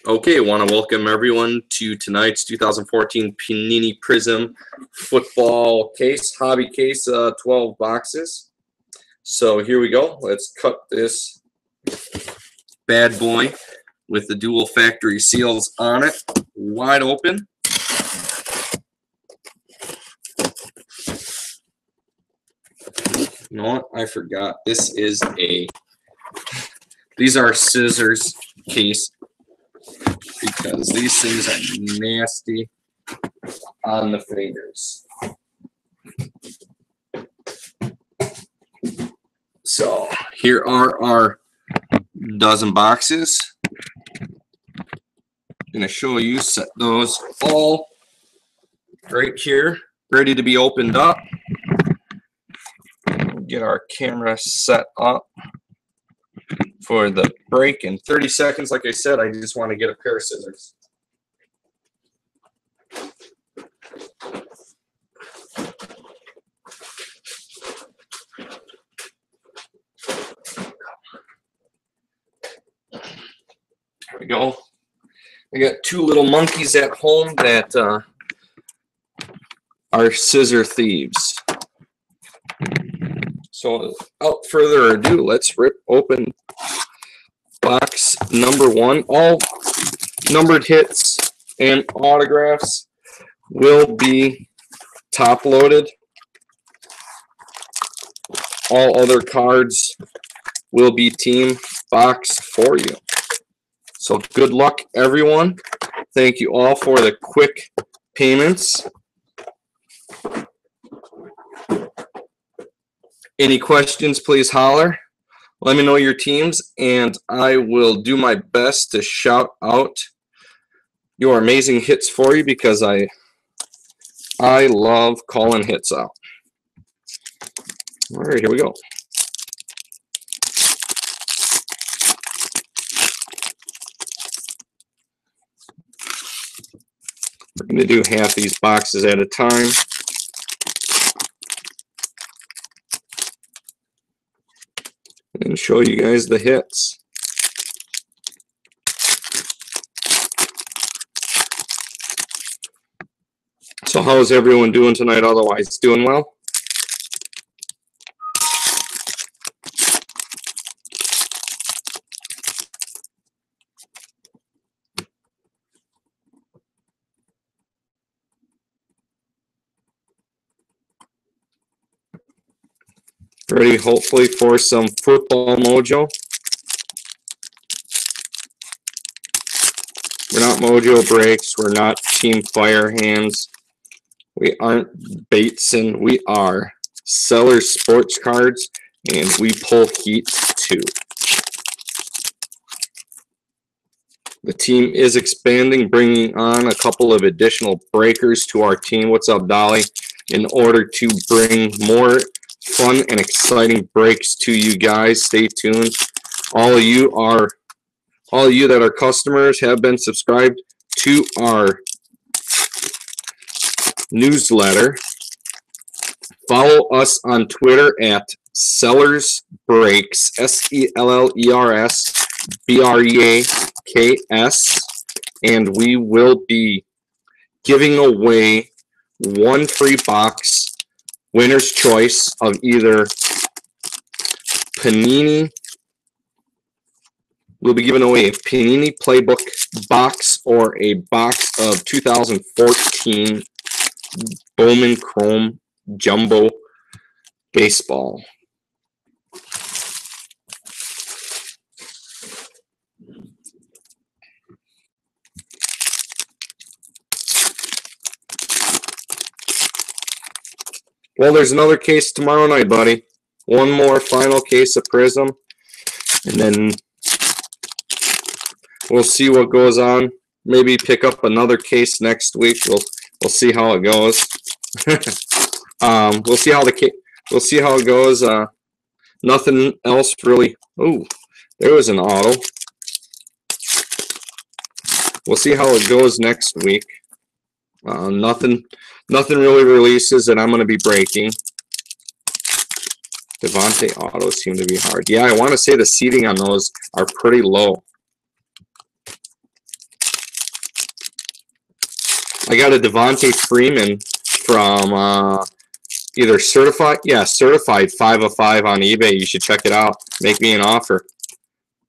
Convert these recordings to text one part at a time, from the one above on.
Okay, want to welcome everyone to tonight's 2014 Panini Prizm football case, hobby case, 12 boxes. So here we go. Let's cut this bad boy with the dual factory seals on it wide open. You know what? I forgot. These are scissors case, because these things are nasty on the fingers. So here are our dozen boxes. I'm going to show you, set those all right here, ready to be opened up. Get our camera set up for the break in 30 seconds. Like I said, I just want to get a pair of scissors. There we go. I got two little monkeys at home that are scissor thieves. So without further ado, let's rip open box number one. All numbered hits and autographs will be top loaded. All other cards will be team boxed for you. So good luck, everyone. Thank you all for the quick payments. Any questions, please holler. Let me know your teams, and I will do my best to shout out your amazing hits for you, because I love calling hits out. All right, here we go. We're going to do half these boxes at a time. And show you guys the hits. So how's everyone doing tonight otherwise? Doing well? Ready, hopefully, for some football mojo. We're not mojo breaks. We're not team fire hands. We aren't Bateson. We are Sellers Sports Cards, and we pull heat too. The team is expanding, bringing on a couple of additional breakers to our team. What's up, Dolly? In order to bring more fun and exciting breaks to you guys. Stay tuned. All of you that are customers have been subscribed to our newsletter. Follow us on Twitter at Sellers Breaks, SELLERSBREAKS, and we will be giving away one free box, winner's choice, of either Panini. We'll be giving away a Panini Playbook box or a box of 2014 Bowman Chrome Jumbo Baseball. Well, there's another case tomorrow night, buddy. One more final case of Prizm, and then we'll see what goes on. Maybe pick up another case next week. We'll see how it goes. We'll see how it goes. Nothing else really. Oh, there was an auto. We'll see how it goes next week. Nothing really releases that I'm going to be breaking. Devontae autos seem to be hard. Yeah, I want to say the seating on those are pretty low. I got a Devontae Freeman from either certified, yeah, certified 5 of 5 on eBay. You should check it out. Make me an offer.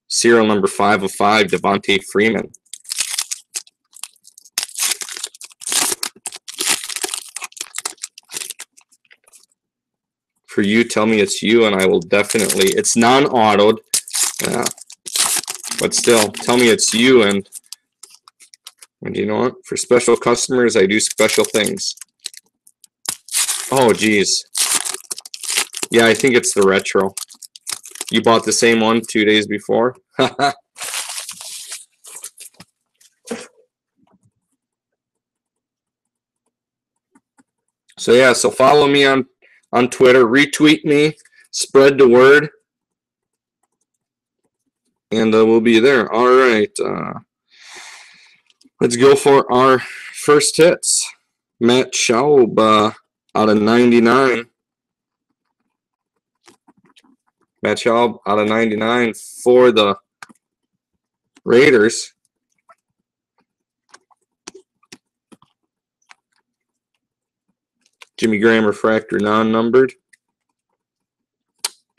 Serial number 5 of 5, Devontae Freeman. For you, tell me it's you, and I will definitely. It's non-autoed, but still, tell me it's you, and you know what? For special customers, I do special things. Oh, geez. Yeah, I think it's the retro. You bought the same one 2 days before? So yeah, so follow me on Twitter, retweet me, spread the word, and we'll be there. All right, let's go for our first hits. Matt Schaub out of 99. Matt Schaub out of 99 for the Raiders. Jimmy Graham refractor non-numbered.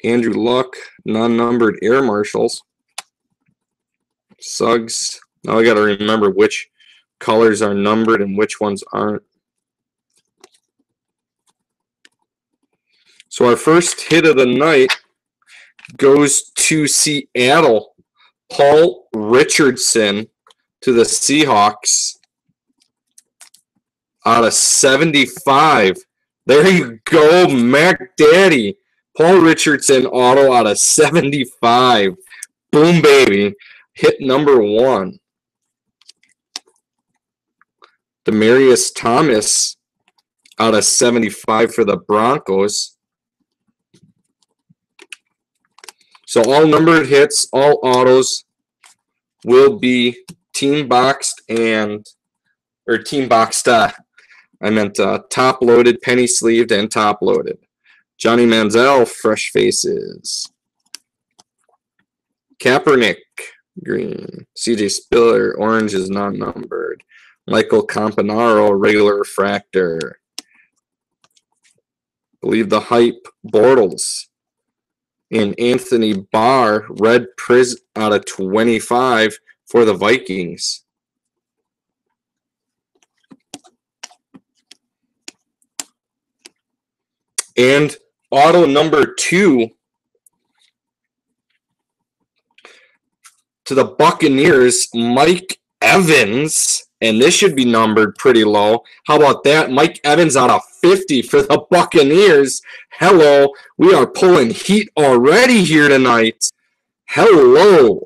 Andrew Luck non-numbered air marshals. Suggs. Now I got to remember which colors are numbered and which ones aren't. So our first hit of the night goes to Seattle. Paul Richardson to the Seahawks out of 75. There you go, Mac Daddy. Paul Richardson auto out of 75. Boom, baby. Hit number 1. Demaryius Thomas out of 75 for the Broncos. So all numbered hits, all autos will be team boxed or team boxed. I meant top loaded, penny sleeved, and top loaded. Johnny Manziel, fresh faces. Kaepernick, green. CJ Spiller, orange is not numbered. Michael Campanaro, regular refractor. Believe the hype, Bortles. And Anthony Barr, red Prizm out of 25 for the Vikings. And auto number 2 to the Buccaneers, Mike Evans. And this should be numbered pretty low. How about that? Mike Evans out of 50 for the Buccaneers. Hello. We are pulling heat already here tonight. Hello.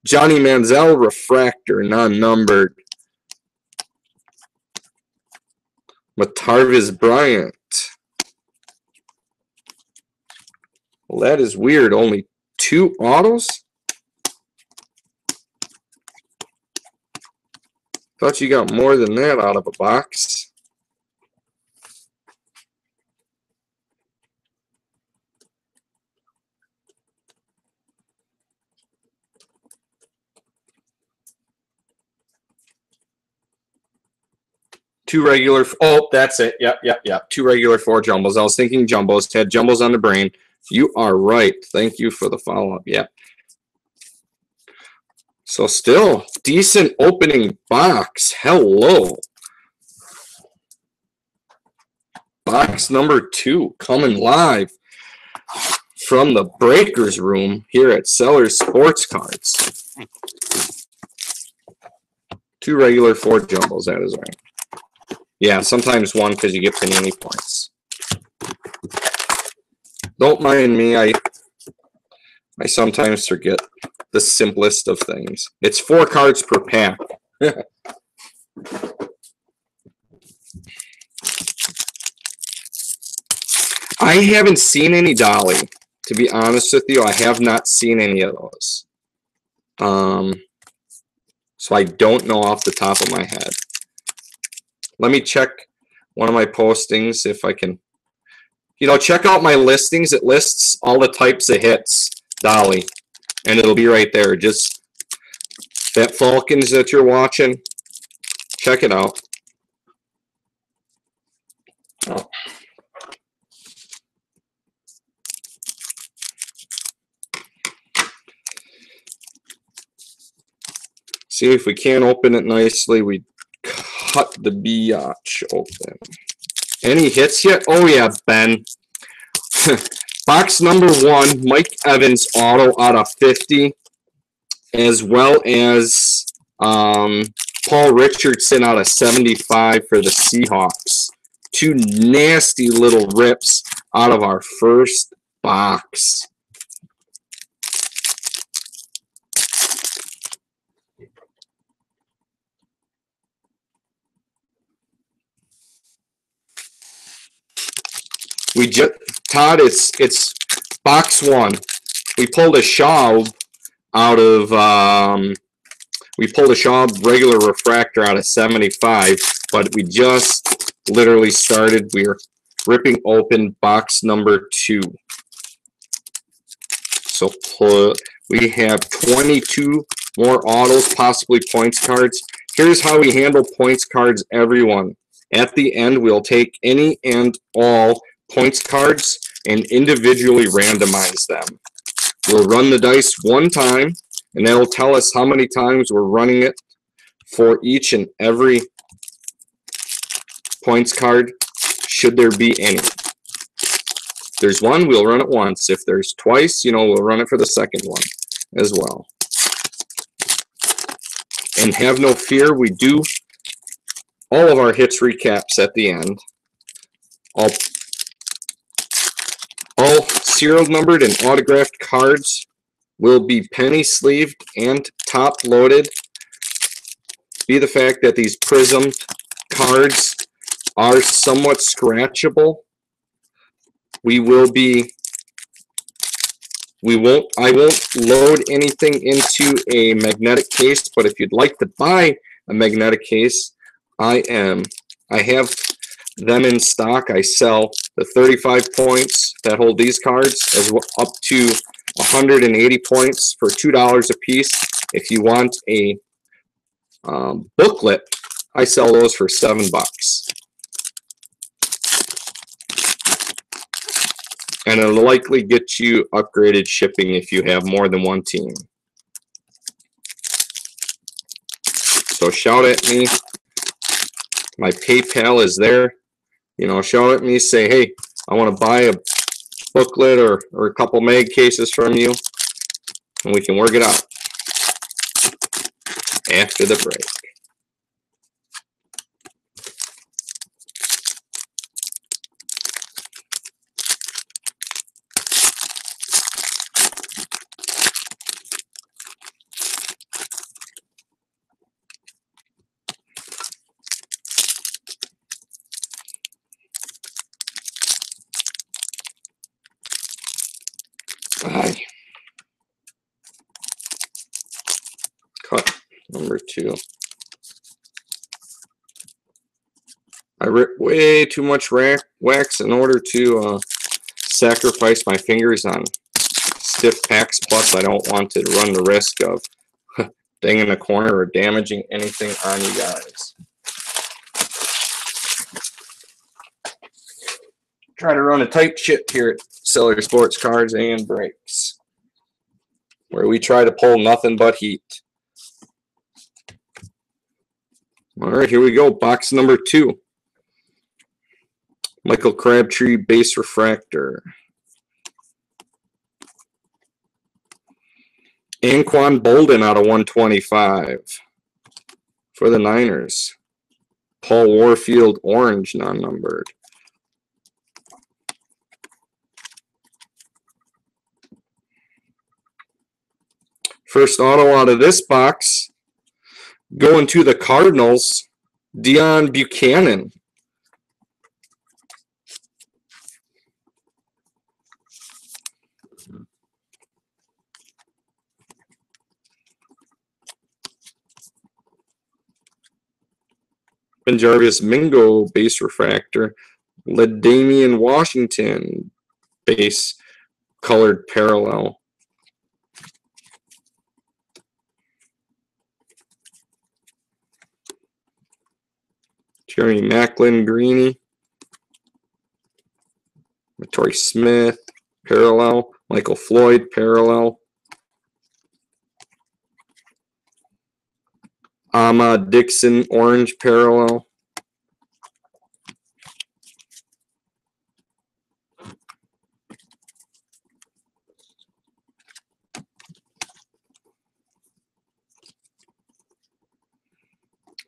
Johnny Manziel, refractor, non-numbered. Martavis Bryant. Well, that is weird. Only 2 autos? Thought you got more than that out of a box. Two regular. Oh, that's it. Yep. 2 regular, 4 jumbos. I was thinking jumbos. Had jumbos on the brain. You are right. Thank you for the follow-up. Yep. So still, decent opening box. Hello. Box number 2 coming live from the Breakers room here at Sellers Sports Cards. 2 regular, 4 jumbos. That is right. Yeah, sometimes 1 because you get Panini points. Don't mind me. I sometimes forget the simplest of things. It's 4 cards per pack. I haven't seen any Dolly. To be honest with you, I have not seen any of those. So I don't know off the top of my head. Let me check one of my postings if I can. You know, check out my listings. It lists all the types of hits, Dolly. And it'll be right there. Just that Falcons that you're watching, check it out. Oh. See if we can't open it nicely. We cut the biatch open. Any hits yet? Oh yeah, Ben. Box number 1, Mike Evans auto out of 50, as well as Paul Richardson out of 75 for the Seahawks. 2 nasty little rips out of our first box. We just, Todd, it's box 1. We pulled a Schaub out of we pulled a Schaub regular refractor out of 75, but we just literally started. We're ripping open box number 2. So we have 22 more autos, possibly points cards. Here's how we handle points cards, everyone. At the end, we'll take any and all points cards and individually randomize them. We'll run the dice 1 time, and that'll tell us how many times we're running it for each and every points card, should there be any. If there's 1, we'll run it once. If there's twice, we'll run it for the second one as well. And have no fear, we do all of our hits recaps at the end. All serial numbered and autographed cards will be penny sleeved and top loaded. Be the fact that these Prizm cards are somewhat scratchable. I won't load anything into a magnetic case, but if you'd like to buy a magnetic case, I have them in stock. I sell the 35 points that hold these cards as well, up to 180 points for $2 a piece. If you want a booklet, I sell those for $7. And it'll likely get you upgraded shipping if you have more than 1 team. So shout at me. My PayPal is there. Shout at me, say, hey, I want to buy a booklet or a couple mag cases from you, and we can work it out after the break. Cut number 2. I ripped way too much wax in order to sacrifice my fingers on stiff packs. Plus, I don't want to run the risk of dinging a corner or damaging anything on you guys. Try to run a tight ship here at Seller Sports Cards and Breaks, where we try to pull nothing but heat. All right, here we go. Box number 2. Michael Crabtree base refractor. Anquan Bolden out of 125 for the Niners. Paul Warfield orange non-numbered. First auto out of this box, going to the Cardinals, Deion Buchanan. Ben Jarvis Mingo base refractor. LaDamian Washington base colored parallel. Jerry Macklin Greeny. Torrey Smith, parallel. Michael Floyd, parallel. Ahmad Dixon, orange, parallel.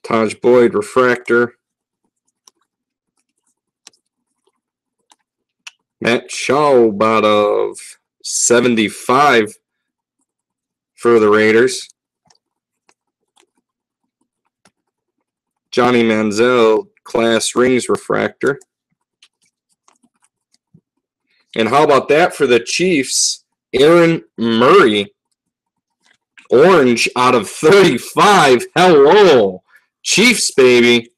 Taj Boyd, refractor. Matt Shaw, about of 75 for the Raiders. Johnny Manziel, class rings refractor. And how about that for the Chiefs? Aaron Murray, orange out of 35. Hello, Chiefs, baby.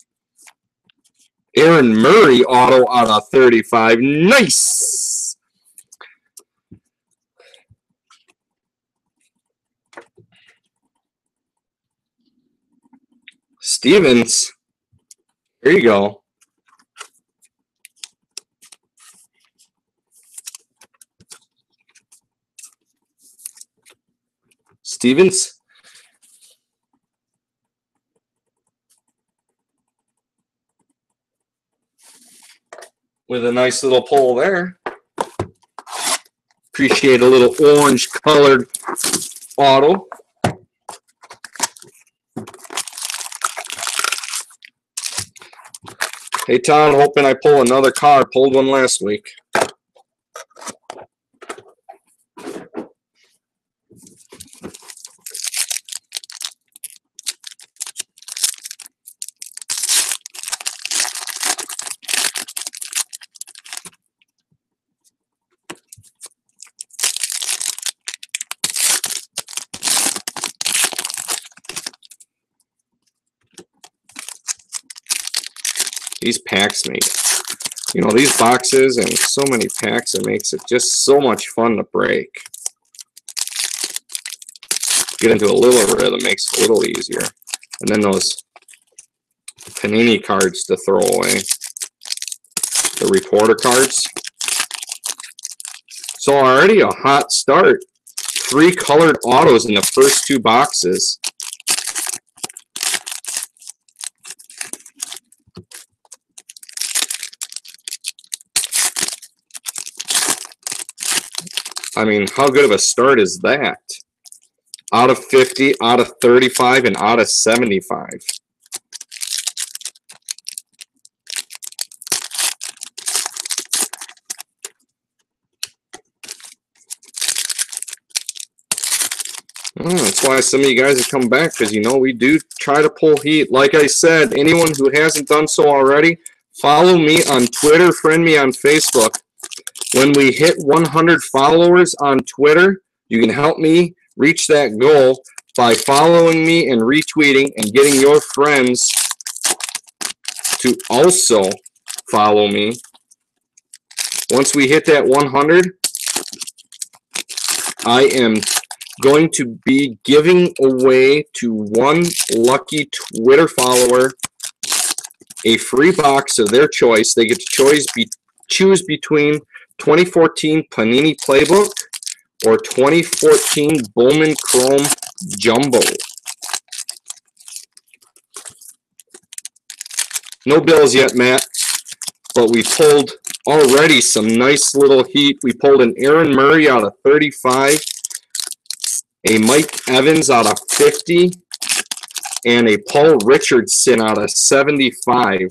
Aaron Murray, auto out of 35. Nice. Stevens, here you go. Stevens. With a nice little pull there. Appreciate a little orange colored auto. Hey, Tom, hoping I pull another card. Pulled one last week. These packs make, you know, these boxes and so many packs, it makes it just so much fun to break. Get into a little rhythm, makes it a little easier. And then those Panini cards to throw away. The reporter cards. So already a hot start. 3 colored autos in the first 2 boxes. I mean, how good of a start is that? Out of 50, out of 35, and out of 75. That's why some of you guys have come back, because you know we do try to pull heat. Like I said, anyone who hasn't done so already, follow me on Twitter, friend me on Facebook. When we hit 100 followers on Twitter, you can help me reach that goal by following me and retweeting and getting your friends to also follow me. Once we hit that 100, I am going to be giving away to one lucky Twitter follower a free box of their choice. They get to choose between 2014 Panini Playbook or 2014 Bowman Chrome Jumbo. No bills yet, Matt, but we pulled already some nice little heat. We pulled an Aaron Murray out of 35, a Mike Evans out of 50, and a Paul Richardson out of 75.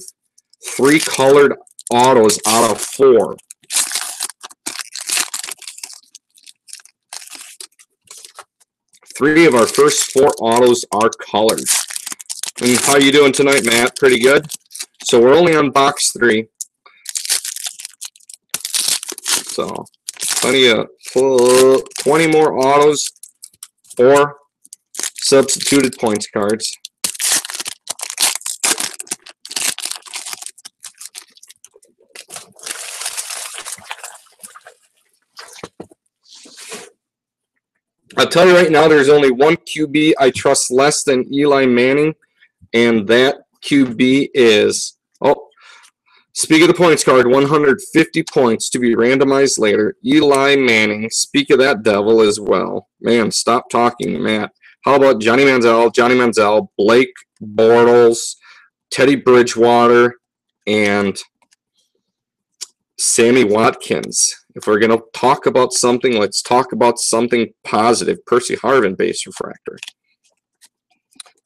3 colored autos out of 4. Three of our first 4 autos are colored. And how you doing tonight, Matt? Pretty good? So we're only on box 3. So plenty of 20 more autos or substituted points cards. I'll tell you right now, there's only one QB I trust less than Eli Manning, and that QB is, oh, Speak of the points card, 150 points to be randomized later. Eli Manning. Speak of that devil as well. Man, stop talking, Matt. How about Johnny Manziel, Blake Bortles, Teddy Bridgewater, and Sammy Watkins? If we're going to talk about something, let's talk about something positive. Percy Harvin, base refractor.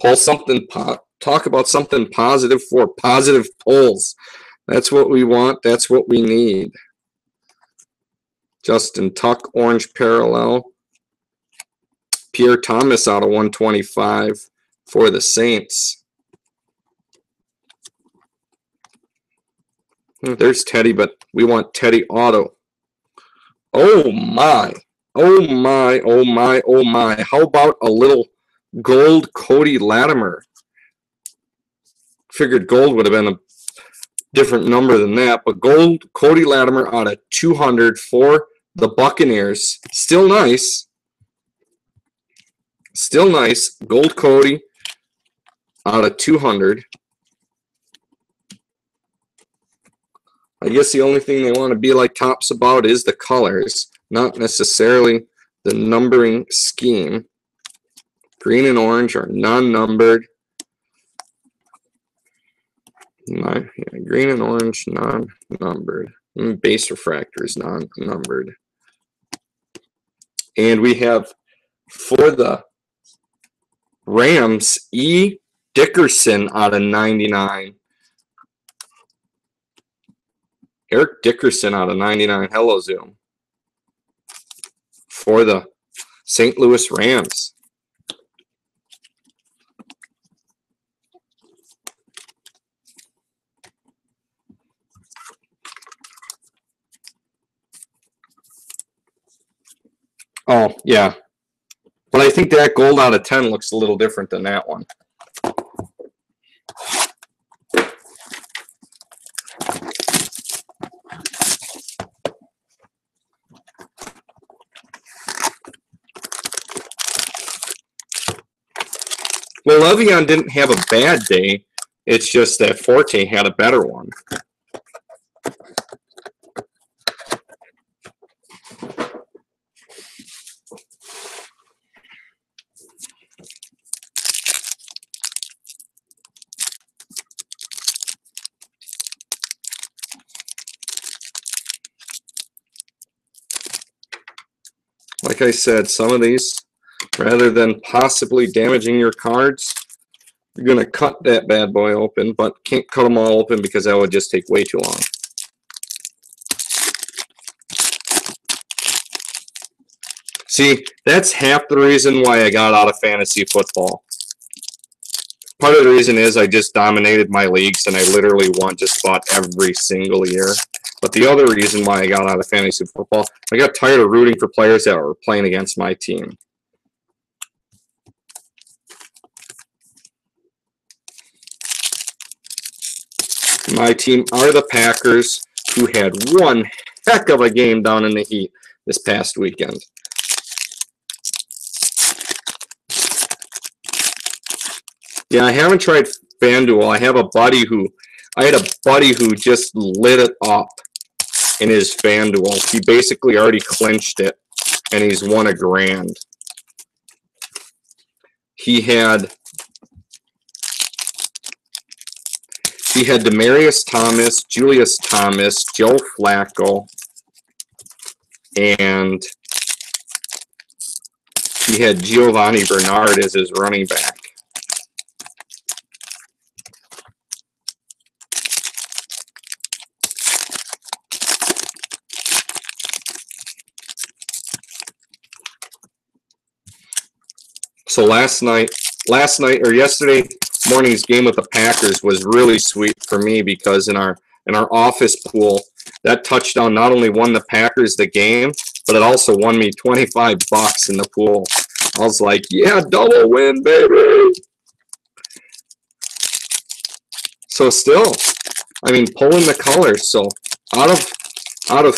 Talk about something positive for positive polls. That's what we want. That's what we need. Justin Tuck, orange parallel. Pierre Thomas out of 125 for the Saints. There's Teddy, but we want Teddy auto. Oh my. Oh my, oh my, oh my. How about a little gold Cody Latimer? Figured gold would have been a different number than that, but gold Cody Latimer out of 200 for the Buccaneers. Still nice. Still nice. Gold Cody out of 200. I guess the only thing they want to be like Topps about is the colors, not necessarily the numbering scheme. Green and orange are non-numbered. Green and orange, non-numbered. Base refractor is non-numbered. And we have, for the Rams, E. Dickerson out of 99. Eric Dickerson out of 99. Hello, Zoom. For the St. Louis Rams. Oh, yeah. But I think that gold out of 10 looks a little different than that one. Well, Le'Veon didn't have a bad day. It's just that Forte had a better one. Like I said, some of these, rather than possibly damaging your cards, you're going to cut that bad boy open, but can't cut them all open because that would just take way too long. See, that's half the reason why I got out of fantasy football. Part of the reason is I just dominated my leagues and I literally won just about every single year. But the other reason why I got out of fantasy football, I got tired of rooting for players that were playing against my team. My team are the Packers, who had one heck of a game down in the heat this past weekend. Yeah, I haven't tried FanDuel. I had a buddy who just lit it up in his FanDuel. He basically already clinched it, and he's won $1,000. He had Demaryius Thomas, Julius Thomas, Joe Flacco, and he had Giovanni Bernard as his running back. So yesterday morning's game with the Packers was really sweet for me because in our office pool, that touchdown not only won the Packers the game, but it also won me $25 in the pool. I was like, yeah, double win, baby. So still, I mean, pulling the colors. So out of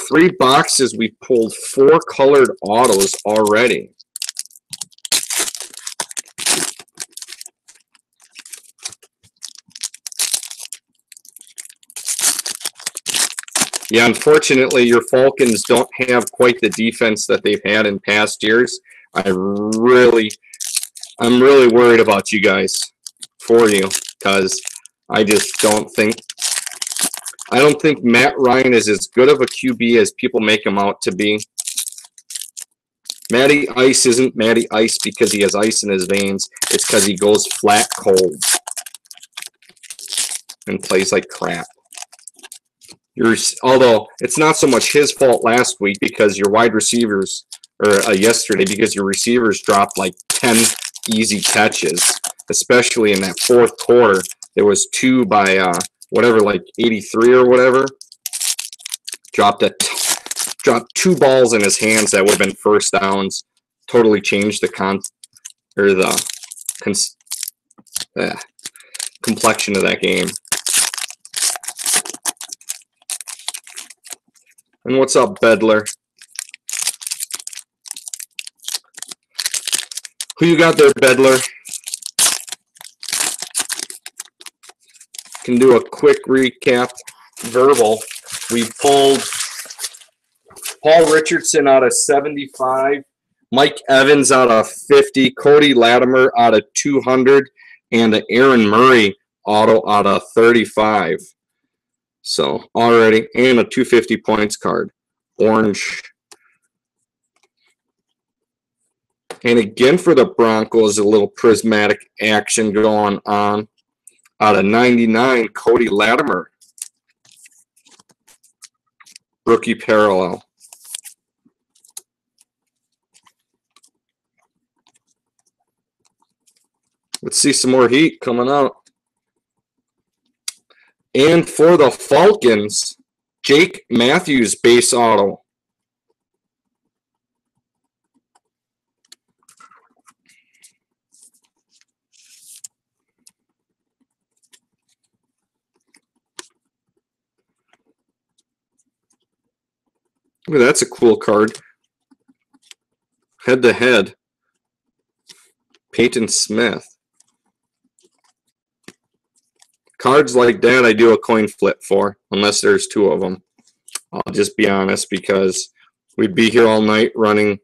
3 boxes, we pulled 4 colored autos already. Yeah, unfortunately, your Falcons don't have quite the defense that they've had in past years. I'm really worried about you guys for you because I just don't think Matt Ryan is as good of a QB as people make him out to be. Matty Ice isn't Matty Ice because he has ice in his veins. It's because he goes flat cold and plays like crap. Although it's not so much his fault last week because your wide receivers, or yesterday, because your receivers dropped like 10 easy catches, especially in that fourth quarter. There was 2 by whatever, like 83 or whatever. Dropped 2 balls in his hands that would have been first downs. Totally changed the complexion of that game. And what's up, Bedler? Who you got there, Bedler? Can do a quick recap. Verbal. We pulled Paul Richardson out of 75, Mike Evans out of 50, Cody Latimer out of 200, and an Aaron Murray auto out of 35. So already, and a 250 points card, orange. And again for the Broncos, a little prismatic action going on. Out of 99, Cody Latimer, rookie parallel. Let's see some more heat coming out. And for the Falcons, Jake Matthews base auto. Ooh, that's a cool card. Head to head. Peyton Smith. Cards like that I do a coin flip for, unless there's 2 of them. I'll just be honest because we'd be here all night running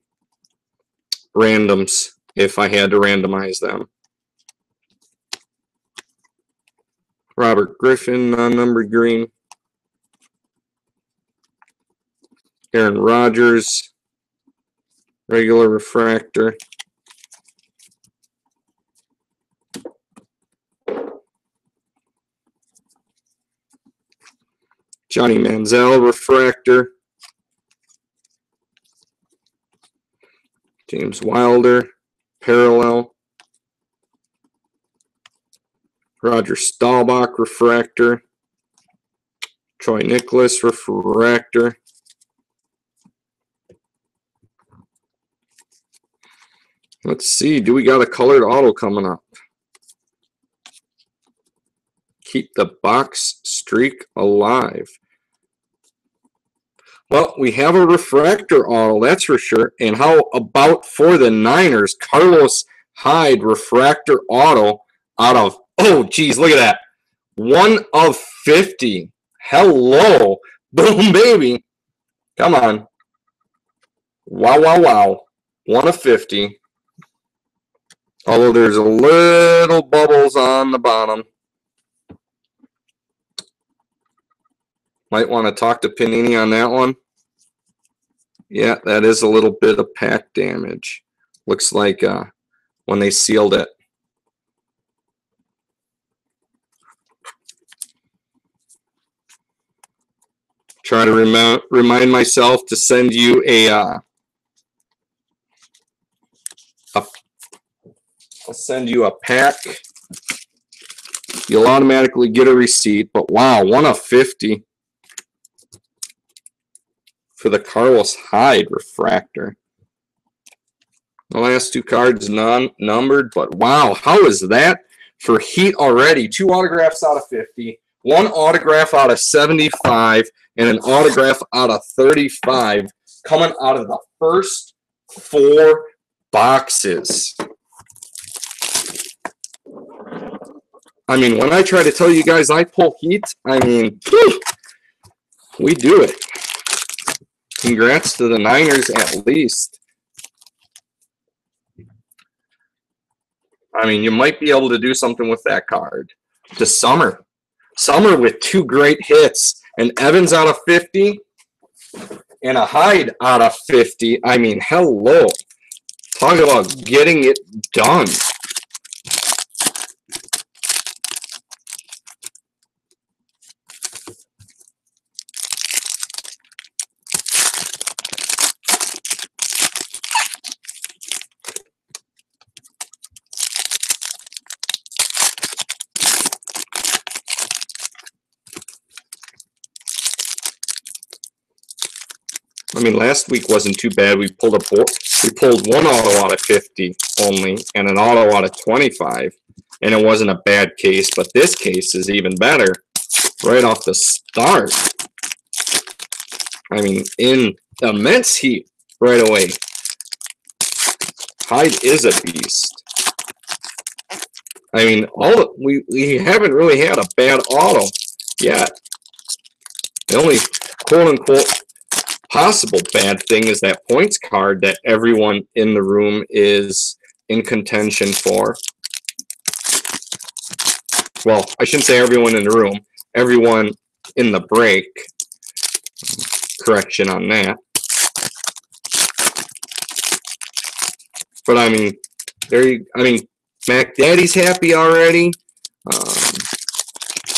randoms if I had to randomize them. Robert Griffin, non-numbered green. Aaron Rodgers, regular refractor. Johnny Manziel, refractor. James Wilder, parallel. Roger Staubach, refractor. Troy Nicholas, refractor. Let's see, do we got a colored auto coming up? Keep the box streak alive. Well, we have a refractor auto, that's for sure. And how about for the Niners, Carlos Hyde refractor auto out of, oh, geez, look at that. 1 of 50. Hello. Boom, baby. Come on. Wow, wow, wow. 1 of 50. Although there's a little bubbles on the bottom. Might want to talk to Panini on that one. Yeah, that is a little bit of pack damage. Looks like when they sealed it. Try to remind myself to send you I'll send you a pack. You'll automatically get a receipt. But wow, 1 of 50 for the Carlos Hyde refractor. The last 2 cards non-numbered, but wow, how is that for heat already? 2 autographs out of 50, 1 autograph out of 75, and an autograph out of 35 coming out of the first 4 boxes. I mean, when I try to tell you guys I pull heat, I mean, We do it. Congrats to the Niners at least. I mean, you might be able to do something with that card. To Summer. Summer with 2 great hits. An Evans out of 50 and a Hyde out of 50. I mean, hello. Talk about getting it done. I mean, last week wasn't too bad. We pulled one auto out of 50 only, and an auto out of 25, and it wasn't a bad case. But this case is even better, right off the start. I mean, in immense heat right away. Hyde is a beast. I mean, we haven't really had a bad auto yet. The only quote-unquote possible bad thing is that points card that everyone in the room is in contention for. Well, I shouldn't say everyone in the room. Everyone in the break. Correction on that. But I mean, Mac Daddy's happy already.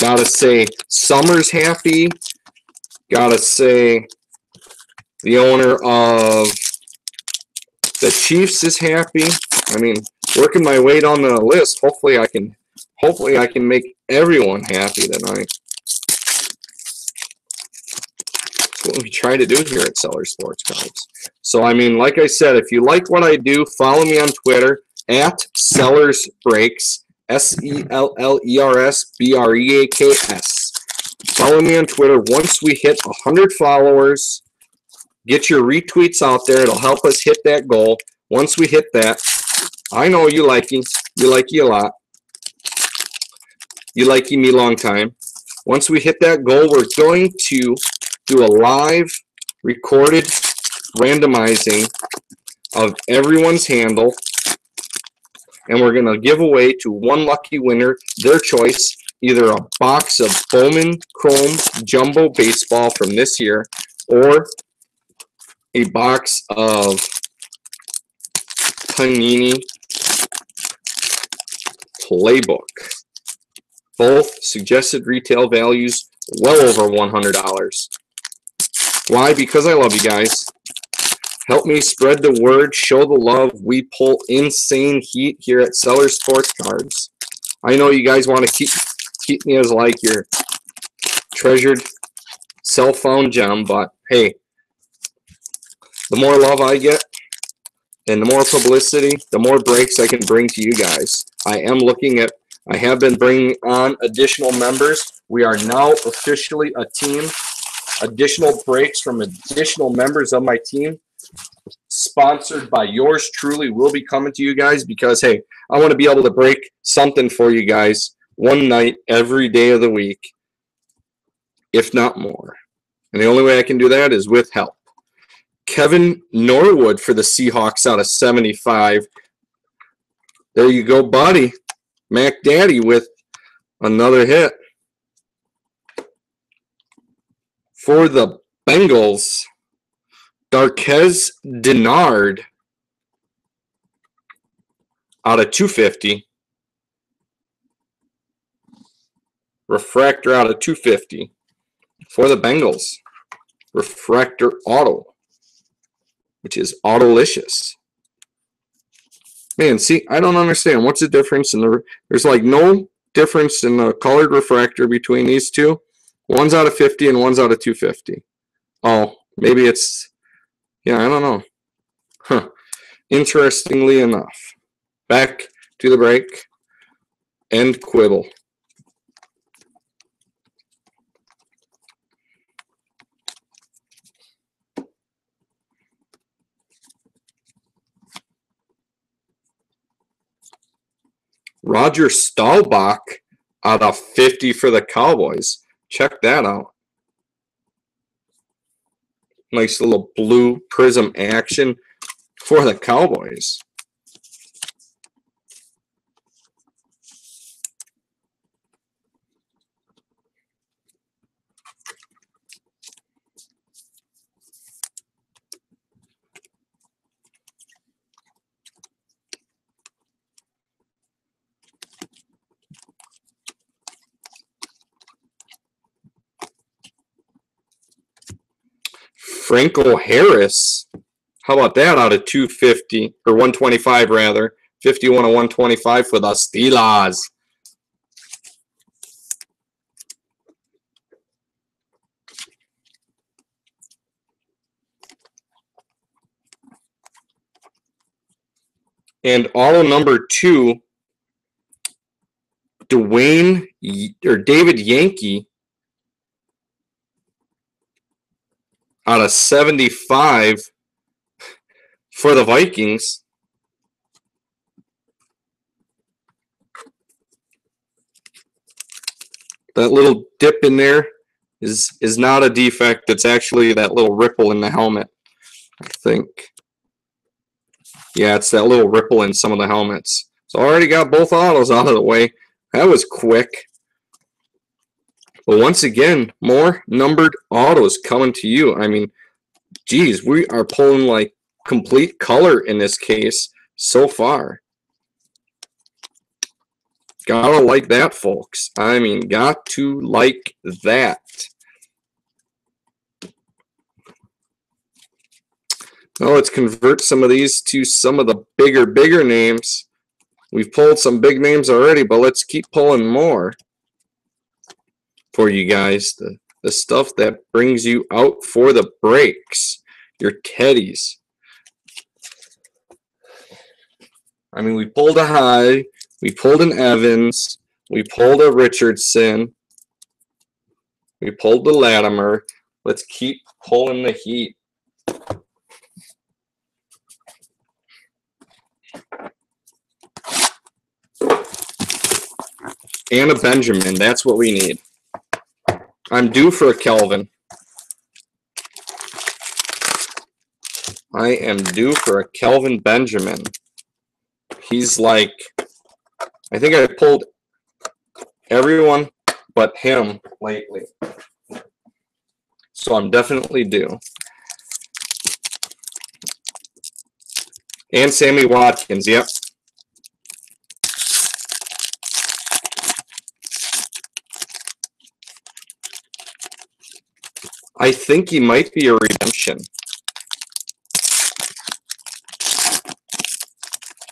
Gotta say, Summer's happy. Gotta say, the owner of the Chiefs is happy. I mean, working my way down the list. Hopefully I can make everyone happy tonight. That's what we try to do here at Seller Sports Cards. So I mean, like I said, if you like what I do, follow me on Twitter at SellersBreaks, SellersBreaks. Follow me on Twitter. Once we hit 100 followers, get your retweets out there. It'll help us hit that goal. Once we hit that, I know you like me. You like me a lot. You like me long time. Once we hit that goal, we're going to do a live recorded randomizing of everyone's handle. And we're going to give away to one lucky winner their choice, either a box of Bowman Chrome Jumbo Baseball from this year or a box of Panini Playbook. Both suggested retail values well over $100. Why? Because I love you guys. Help me spread the word, show the love. We pull insane heat here at Seller Sports Cards. I know you guys want to keep me as like your treasured cell phone gem, but hey, the more love I get and the more publicity, the more breaks I can bring to you guys. I have been bringing on additional members. We are now officially a team. Additional breaks from additional members of my team, sponsored by yours truly, will be coming to you guys because, hey, I want to be able to break something for you guys one night every day of the week, if not more. And the only way I can do that is with help. Kevin Norwood for the Seahawks out of 75. There you go, buddy. Mac Daddy with another hit. For the Bengals, Darquez Denard out of 250. Refractor out of 250. For the Bengals, Refractor Auto, which is Autolicious. Man, see, I don't understand. What's the difference in there's like no difference in the colored refractor between these two. One's out of 50 and one's out of 250. Oh, maybe it's, yeah, I don't know. Huh. Interestingly enough. Back to the break. End quibble. Roger Staubach out of 50 for the Cowboys. Check that out. Nice little blue Prizm action for the Cowboys. Franco Harris. How about that out of 250 or 125 rather? 51 of 125 for the Steelers. And auto number 2, David Yankee out of 75 for the Vikings. That little dip in there is not a defect. It's actually that little ripple in the helmet, I think. Yeah, it's that little ripple in some of the helmets. So I already got both autos out of the way. That was quick. But once again, more numbered autos coming to you. I mean, geez, we are pulling like complete color in this case so far. Gotta like that, folks. I mean, got to like that. Now let's convert some of these to some of the bigger names. We've pulled some big names already, but let's keep pulling more for you guys. The stuff that brings you out for the breaks. Your Teddies. I mean, we pulled a Hyde. We pulled an Evans. We pulled a Richardson. We pulled the Latimer. Let's keep pulling the heat. And a Benjamin. That's what we need. I'm due for a Kelvin. I am due for a Kelvin Benjamin. He's like, I think I pulled everyone but him lately. So I'm definitely due. And Sammy Watkins, yep. I think he might be a redemption.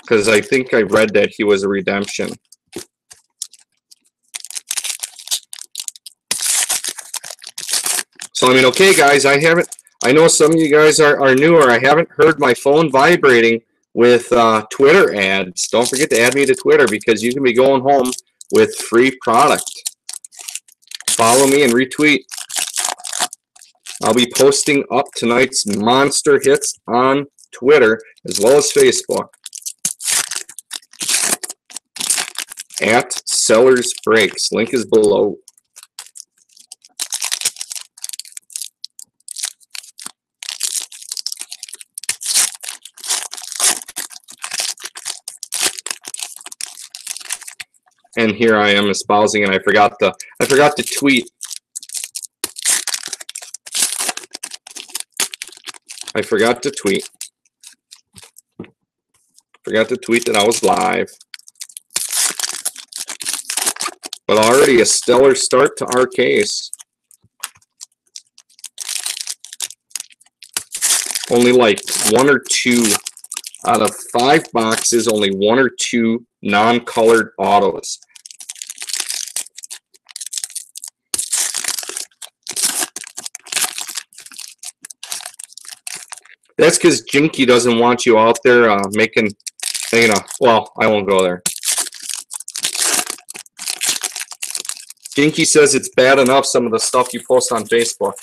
Because I think I read that he was a redemption. So, I mean, okay, guys, I know some of you guys are newer. I haven't heard my phone vibrating with Twitter ads. Don't forget to add me to Twitter because you can be going home with free product. Follow me and retweet. I'll be posting up tonight's monster hits on Twitter as well as Facebook at Sellers Breaks. Link is below. And here I am espousing, and I forgot to tweet. I forgot to tweet. Forgot to tweet that I was live. But already a stellar start to our case. Only like 1 or 2 out of 5 boxes, only 1 or 2 non-colored autos. That's because Jinky doesn't want you out there making, you know, well, I won't go there. Jinky says it's bad enough, some of the stuff you post on Facebook.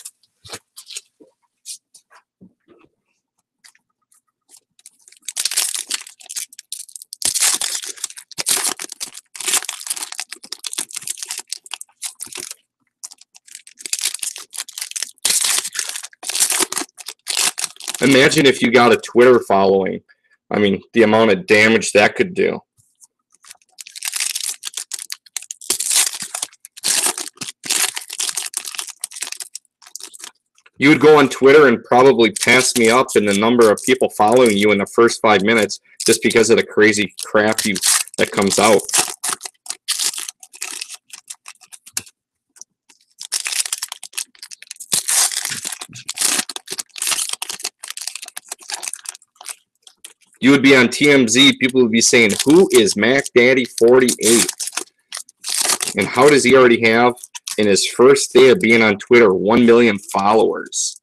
Imagine if you got a Twitter following. I mean, the amount of damage that could do. You would go on Twitter and probably pass me up in the number of people following you in the first 5 minutes just because of the crazy crap that comes out. You would be on TMZ, people would be saying, who is Mac Daddy 48? And how does he already have, in his first day of being on Twitter, 1 million followers?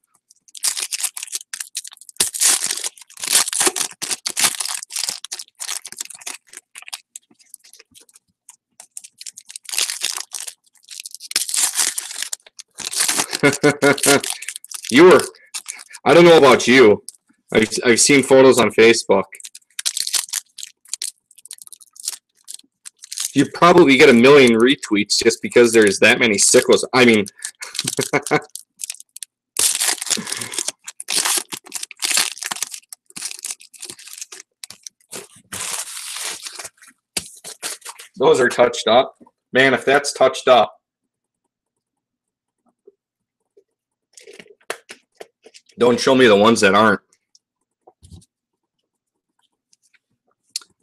You were, I don't know about you. I've seen photos on Facebook. You probably get 1 million retweets just because there's that many sickos. I mean, those are touched up. Man, if that's touched up. Don't show me the ones that aren't.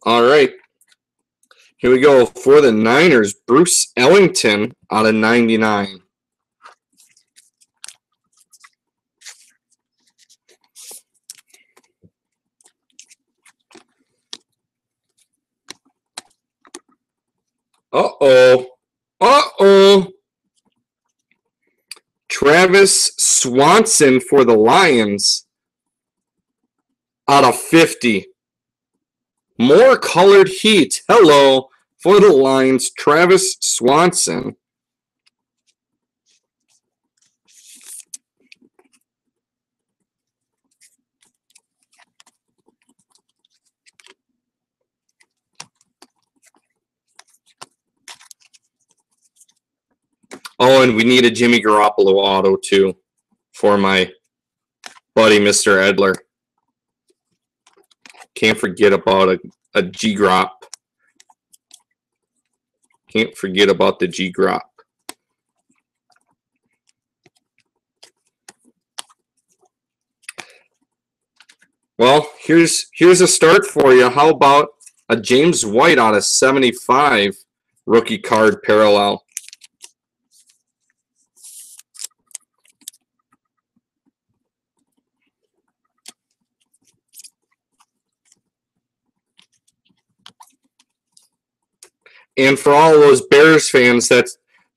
All right. Here we go. For the Niners, Bruce Ellington out of 99. Uh-oh. Uh-oh. Travis Swanson for the Lions out of 50. More colored heat. Hello. For the Lions, Travis Swanson. Oh, and we need a Jimmy Garoppolo auto, too, for my buddy, Mr. Edler. Can't forget about a G-Grop. Can't forget about the G-Grop. Well, here's a start for you. How about a James White out of 75 rookie card parallel? And for all those Bears fans that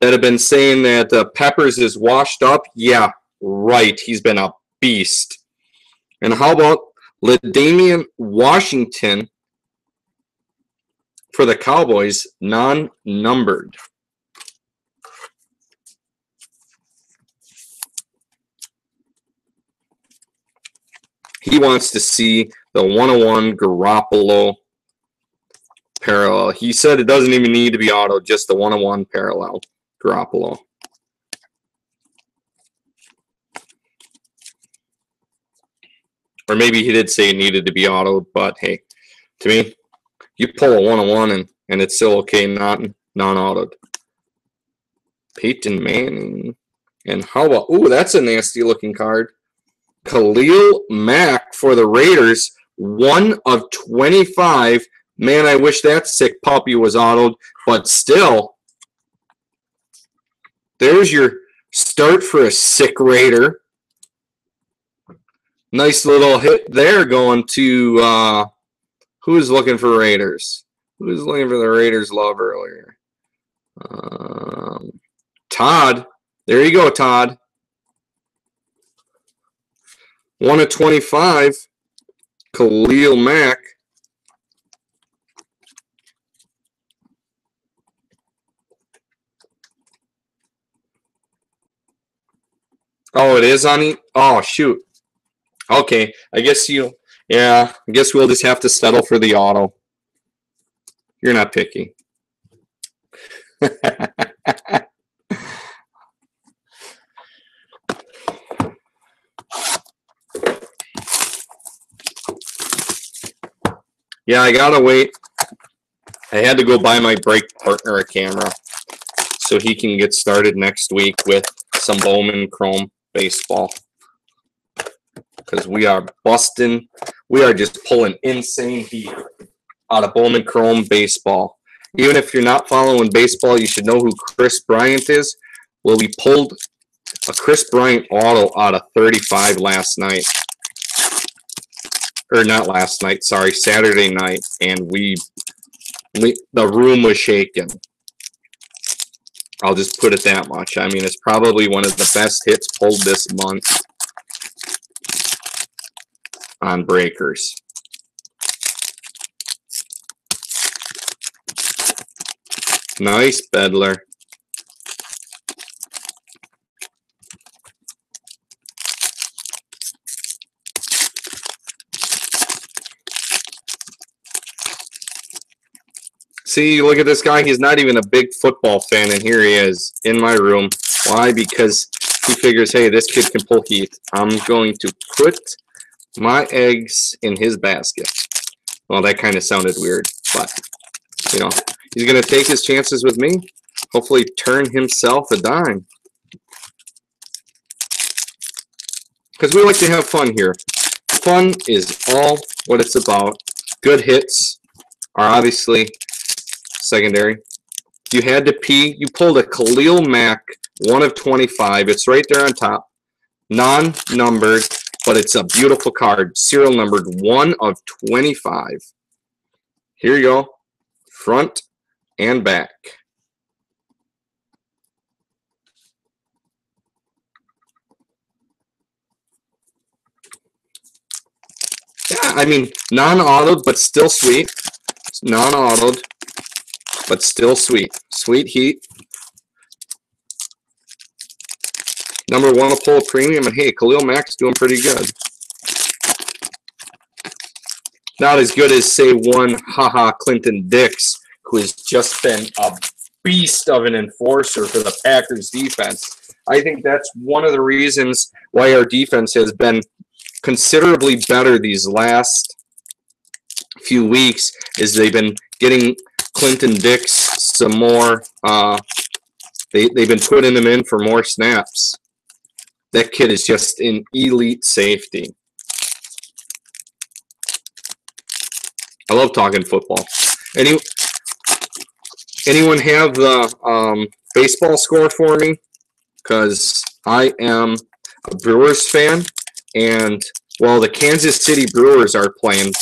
have been saying that Peppers is washed up, yeah, right. He's been a beast. And how about LaDainian Washington for the Cowboys, non-numbered? He wants to see the 101 Garoppolo parallel. He said it doesn't even need to be auto, just the 101 parallel Garoppolo. Or maybe he did say it needed to be auto, but hey, to me, you pull a 101 and it's still okay, not non-autoed. Peyton Manning. And how about, ooh, that's a nasty looking card. Khalil Mack for the Raiders, 1 of 25. Man, I wish that sick puppy was autoed, but still, there's your start for a sick Raider. Nice little hit there going to, who's looking for Raiders? Who's looking for the Raiders love earlier? Todd. There you go, Todd. 1 of 25. Khalil Mack. Oh, it is on. Oh, shoot. Okay, I guess yeah, I guess we'll just have to settle for the auto. You're not picky. Yeah, I gotta wait. I had to go buy my break partner a camera so he can get started next week with some Bowman Chrome baseball. Because we are busting, we are just pulling insane heat out of Bowman Chrome baseball. Even if you're not following baseball, you should know who Chris Bryant is. Well, we pulled a Chris Bryant auto out of 35 last night. Or not last night, sorry, Saturday night. And the room was shaking. I'll just put it that much. I mean, it's probably one of the best hits pulled this month on breakers. Nice, Bedler. See, look at this guy. He's not even a big football fan, and here he is in my room. Why? Because he figures, hey, this kid can pull heat. I'm going to put my eggs in his basket. Well, that kind of sounded weird, but, you know, he's going to take his chances with me. Hopefully turn himself a dime. Because we like to have fun here. Fun is all what it's about. Good hits are obviously secondary. You had to pee. You pulled a Khalil Mack, 1 of 25. It's right there on top. Non-numbered, but it's a beautiful card. Serial numbered 1 of 25. Here you go. Front and back. Yeah, I mean, non-autoed, but still sweet. Non-autoed, but still sweet. Sweet heat. Number 1 will pull a premium, and hey, Khalil Mack's doing pretty good. Not as good as, say, one Clinton Dix, who has just been a beast of an enforcer for the Packers defense. I think that's one of the reasons why our defense has been considerably better these last few weeks, is they've been getting Clinton Dix some more. They've been putting him in for more snaps. That kid is just an elite safety. I love talking football. Anyone have the baseball score for me? Because I am a Brewers fan, and, well, the Kansas City Brewers are playing,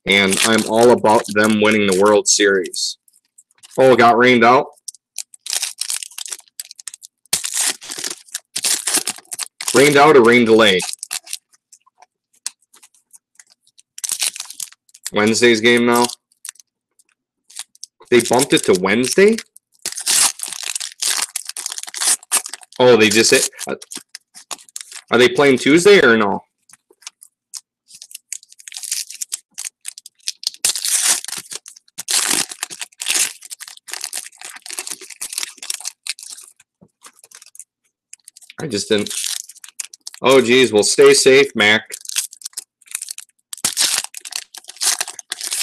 and I'm all about them winning the World Series. Oh, it got rained out. Rain out or rain delay? Wednesday's game now. They bumped it to Wednesday? Oh, they just hit. Are they playing Tuesday or no? I just didn't. Oh, geez. Well, stay safe, Mac.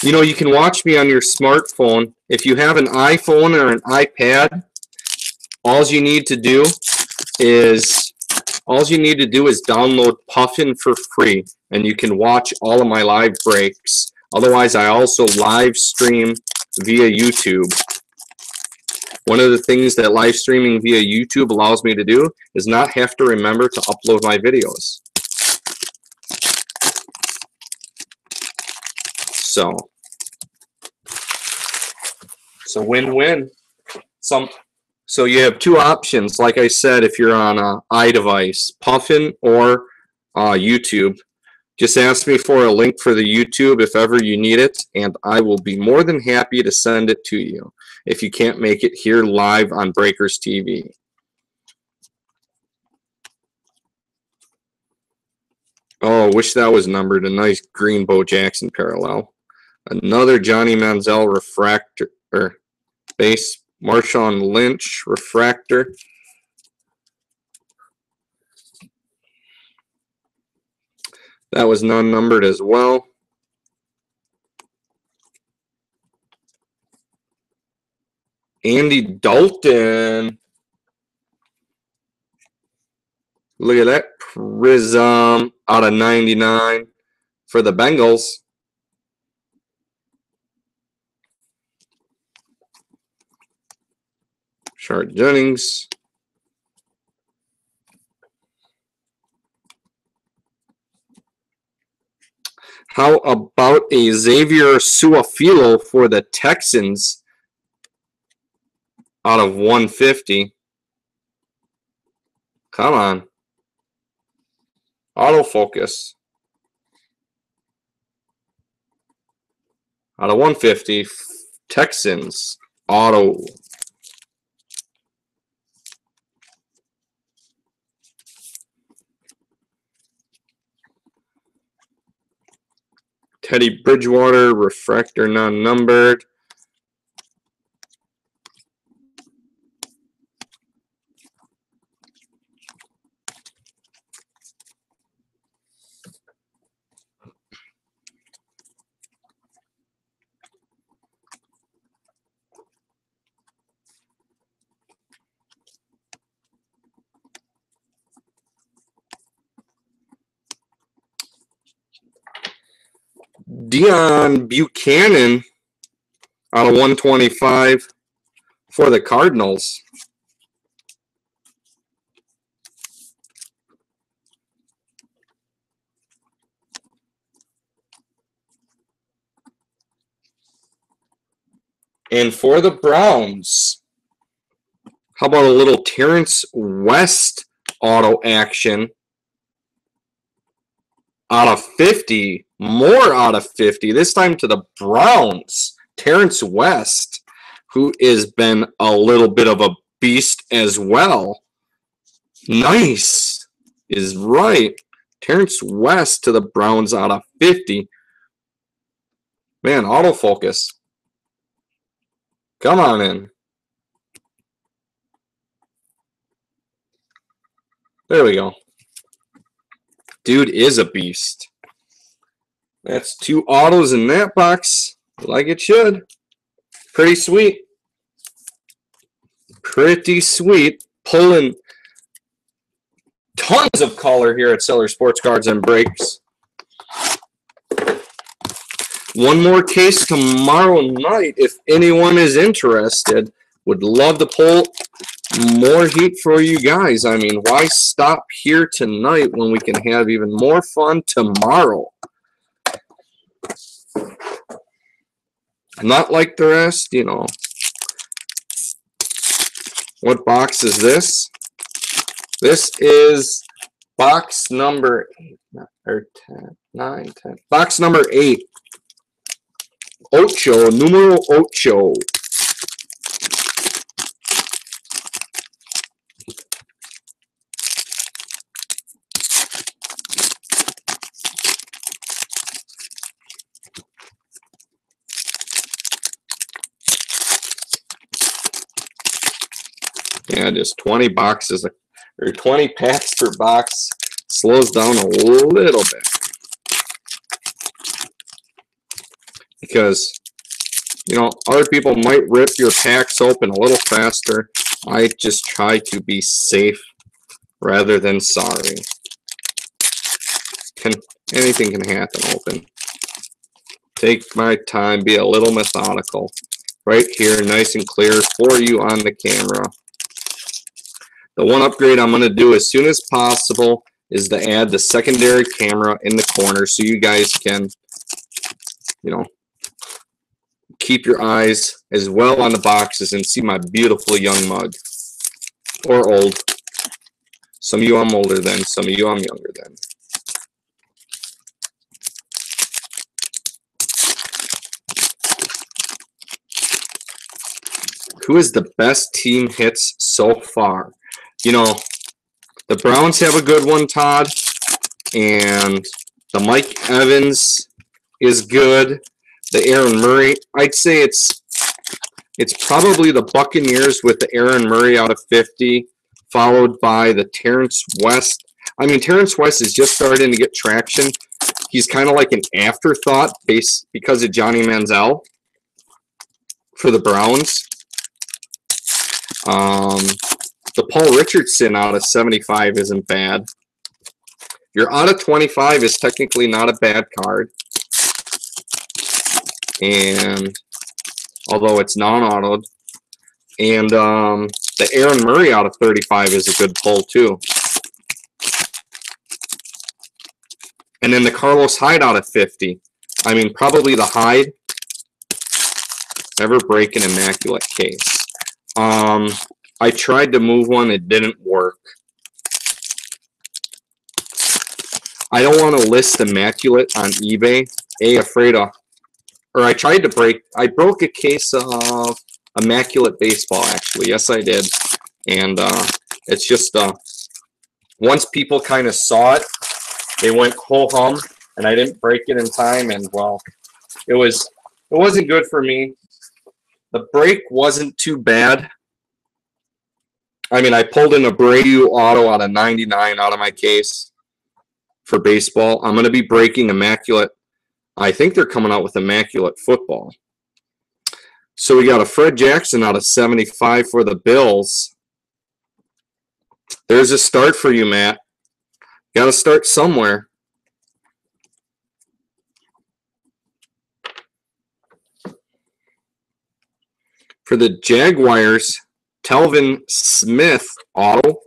You know, you can watch me on your smartphone. If you have an iPhone or an iPad, all you need to do is download Puffin for free, and you can watch all of my live breaks. Otherwise, I also live stream via YouTube. One of the things that live streaming via YouTube allows me to do is not have to remember to upload my videos. So win-win. So you have two options. Like I said, if you're on an iDevice, Puffin or YouTube, just ask me for a link for the YouTube if ever you need it, and I will be more than happy to send it to you if you can't make it here live on Breakers TV. Oh, wish that was numbered. A nice green Bo Jackson parallel. Another Johnny Manziel refractor, or base Marshawn Lynch refractor. That was non-numbered as well. Andy Dalton. Look at that. Prizm out of 99 for the Bengals. Sharp Jennings. How about a Xavier Su'a-Filo for the Texans out of 150? Come on. Autofocus. Out of 150, Texans. Auto. Teddy Bridgewater, refractor non-numbered. Deion Buchanan out of 125 for the Cardinals. And for the Browns, how about a little Terrence West auto action out of 50? More out of 50, this time to the Browns. Terrence West, who has been a little bit of a beast as well. Nice is right. Terrence West to the Browns out of 50. Man, autofocus. Come on in. There we go. Dude is a beast. That's 2 autos in that box, like it should. Pretty sweet. Pretty sweet. Pulling tons of color here at Seller Sports Cards and Breaks. One more case tomorrow night if anyone is interested. Would love to pull more heat for you guys. I mean, why stop here tonight when we can have even more fun tomorrow? Not like the rest, you know. What box is this? This is box number 8, or 10, 9, 10. Box number 8. Ocho, numero ocho. Yeah, just 20 boxes, or 20 packs per box. Slows down a little bit. Because, you know, other people might rip your packs open a little faster. I just try to be safe rather than sorry. Anything can happen open. Take my time, be a little methodical. Right here, nice and clear for you on the camera. The one upgrade I'm going to do as soon as possible is to add the secondary camera in the corner so you guys can, you know, keep your eyes as well on the boxes and see my beautiful young mug. Or old. Some of you I'm older than, some of you I'm younger than. Who is the best team hits so far? You know, the Browns have a good one, Todd. And the Mike Evans is good. The Aaron Murray, I'd say it's probably the Buccaneers with the Aaron Murray out of 50, followed by the Terrence West. I mean, Terrence West is just starting to get traction. He's kind of like an afterthought because of Johnny Manziel for the Browns. The Paul Richardson out of 75 isn't bad. Your out of 25 is technically not a bad card. And although it's non-autoed. And the Aaron Murray out of 35 is a good pull too. And then the Carlos Hyde out of 50. I mean, probably the Hyde. Never break an immaculate case. I tried to move one. It didn't work. I don't want to list immaculate on eBay. Afraid of... Or I tried to break... I broke a case of immaculate baseball, actually. Yes, I did. And it's just... once people kind of saw it, they went ho-hum, and I didn't break it in time, and, well, it wasn't good for me. The break wasn't too bad. I mean, I pulled in a Abreu auto out of 99 out of my case for baseball. I'm going to be breaking immaculate. I think they're coming out with immaculate football. So we got a Fred Jackson out of 75 for the Bills. There's a start for you, Matt. Got to start somewhere. For the Jaguars, Telvin Smith auto.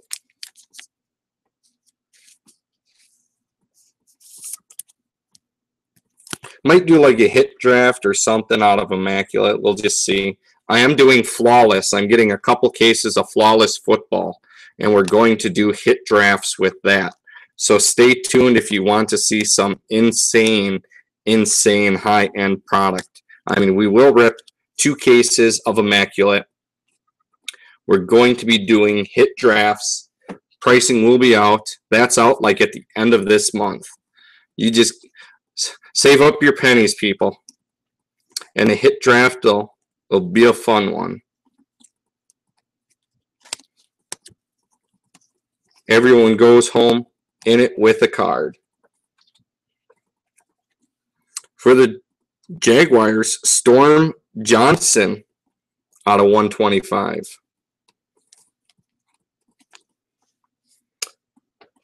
Might do like a hit draft or something out of immaculate. We'll just see. I am doing flawless. I'm getting a couple cases of flawless football, and we're going to do hit drafts with that. So stay tuned if you want to see some insane high-end product. I mean, we will rip 2 cases of immaculate. We're going to be doing hit drafts. Pricing will be out. That's out like at the end of this month. You just save up your pennies, people. And the hit draft will be a fun one. Everyone goes home in it with a card. For the Jaguars, Storm Johnson out of 125.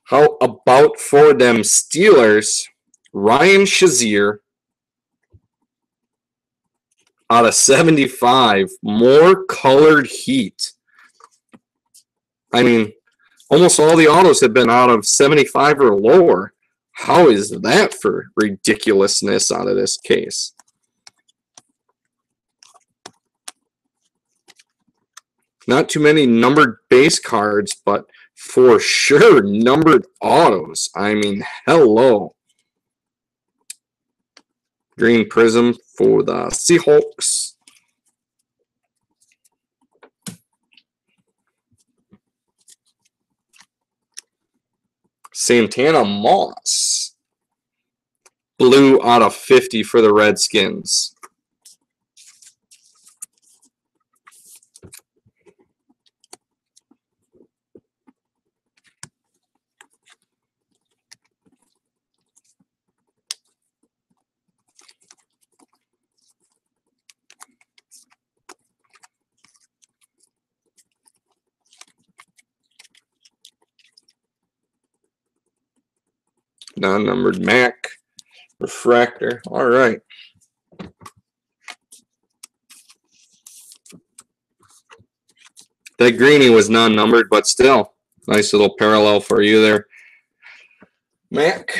How about for them Steelers, Ryan Shazier out of 75. More colored heat. I mean, almost all the autos have been out of 75 or lower. How is that for ridiculousness out of this case? Not too many numbered base cards, but for sure numbered autos. I mean, hello. Green Prizm for the Seahawks. Santana Moss. Blue out of 50 for the Redskins. Non-numbered Mac. Refractor. All right. That greenie was non-numbered, but still. Nice little parallel for you there, Mac.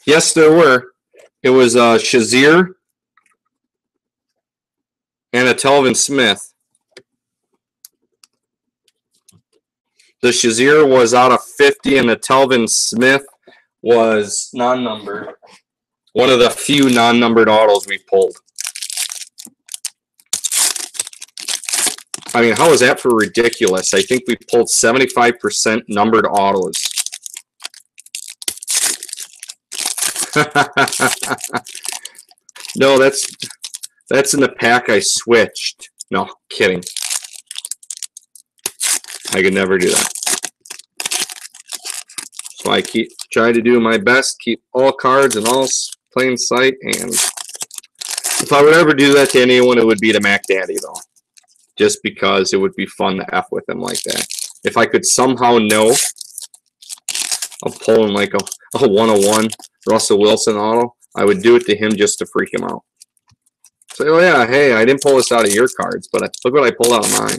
Yes, there were. It was Shazier and a Telvin Smith. The Shazier was out of 50, and the Telvin Smith was non-numbered. One of the few non-numbered autos we pulled. I mean, how is that for ridiculous? I think we pulled 75% numbered autos. No, That's in the pack I switched. No, kidding. I could never do that. So I try to do my best, keep all cards in all plain sight, and if I would ever do that to anyone, it would be to Mac Daddy, though. Just because it would be fun to F with him like that. If I could somehow know of pulling like a 101 Russell Wilson auto, I would do it to him just to freak him out. Say, oh yeah, hey, I didn't pull this out of your cards, but look what I pulled out of mine.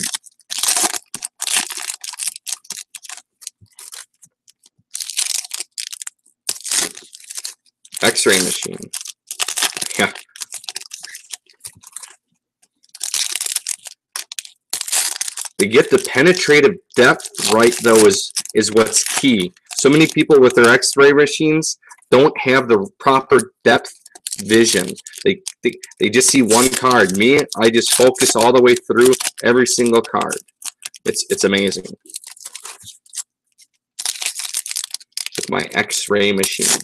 X-ray machine. Yeah. To get the penetrative depth right, though, is what's key. So many people with their X-ray machines don't have the proper depth vision. They just see one card. Me, I just focus all the way through every single card. It's amazing. With my X-ray machine.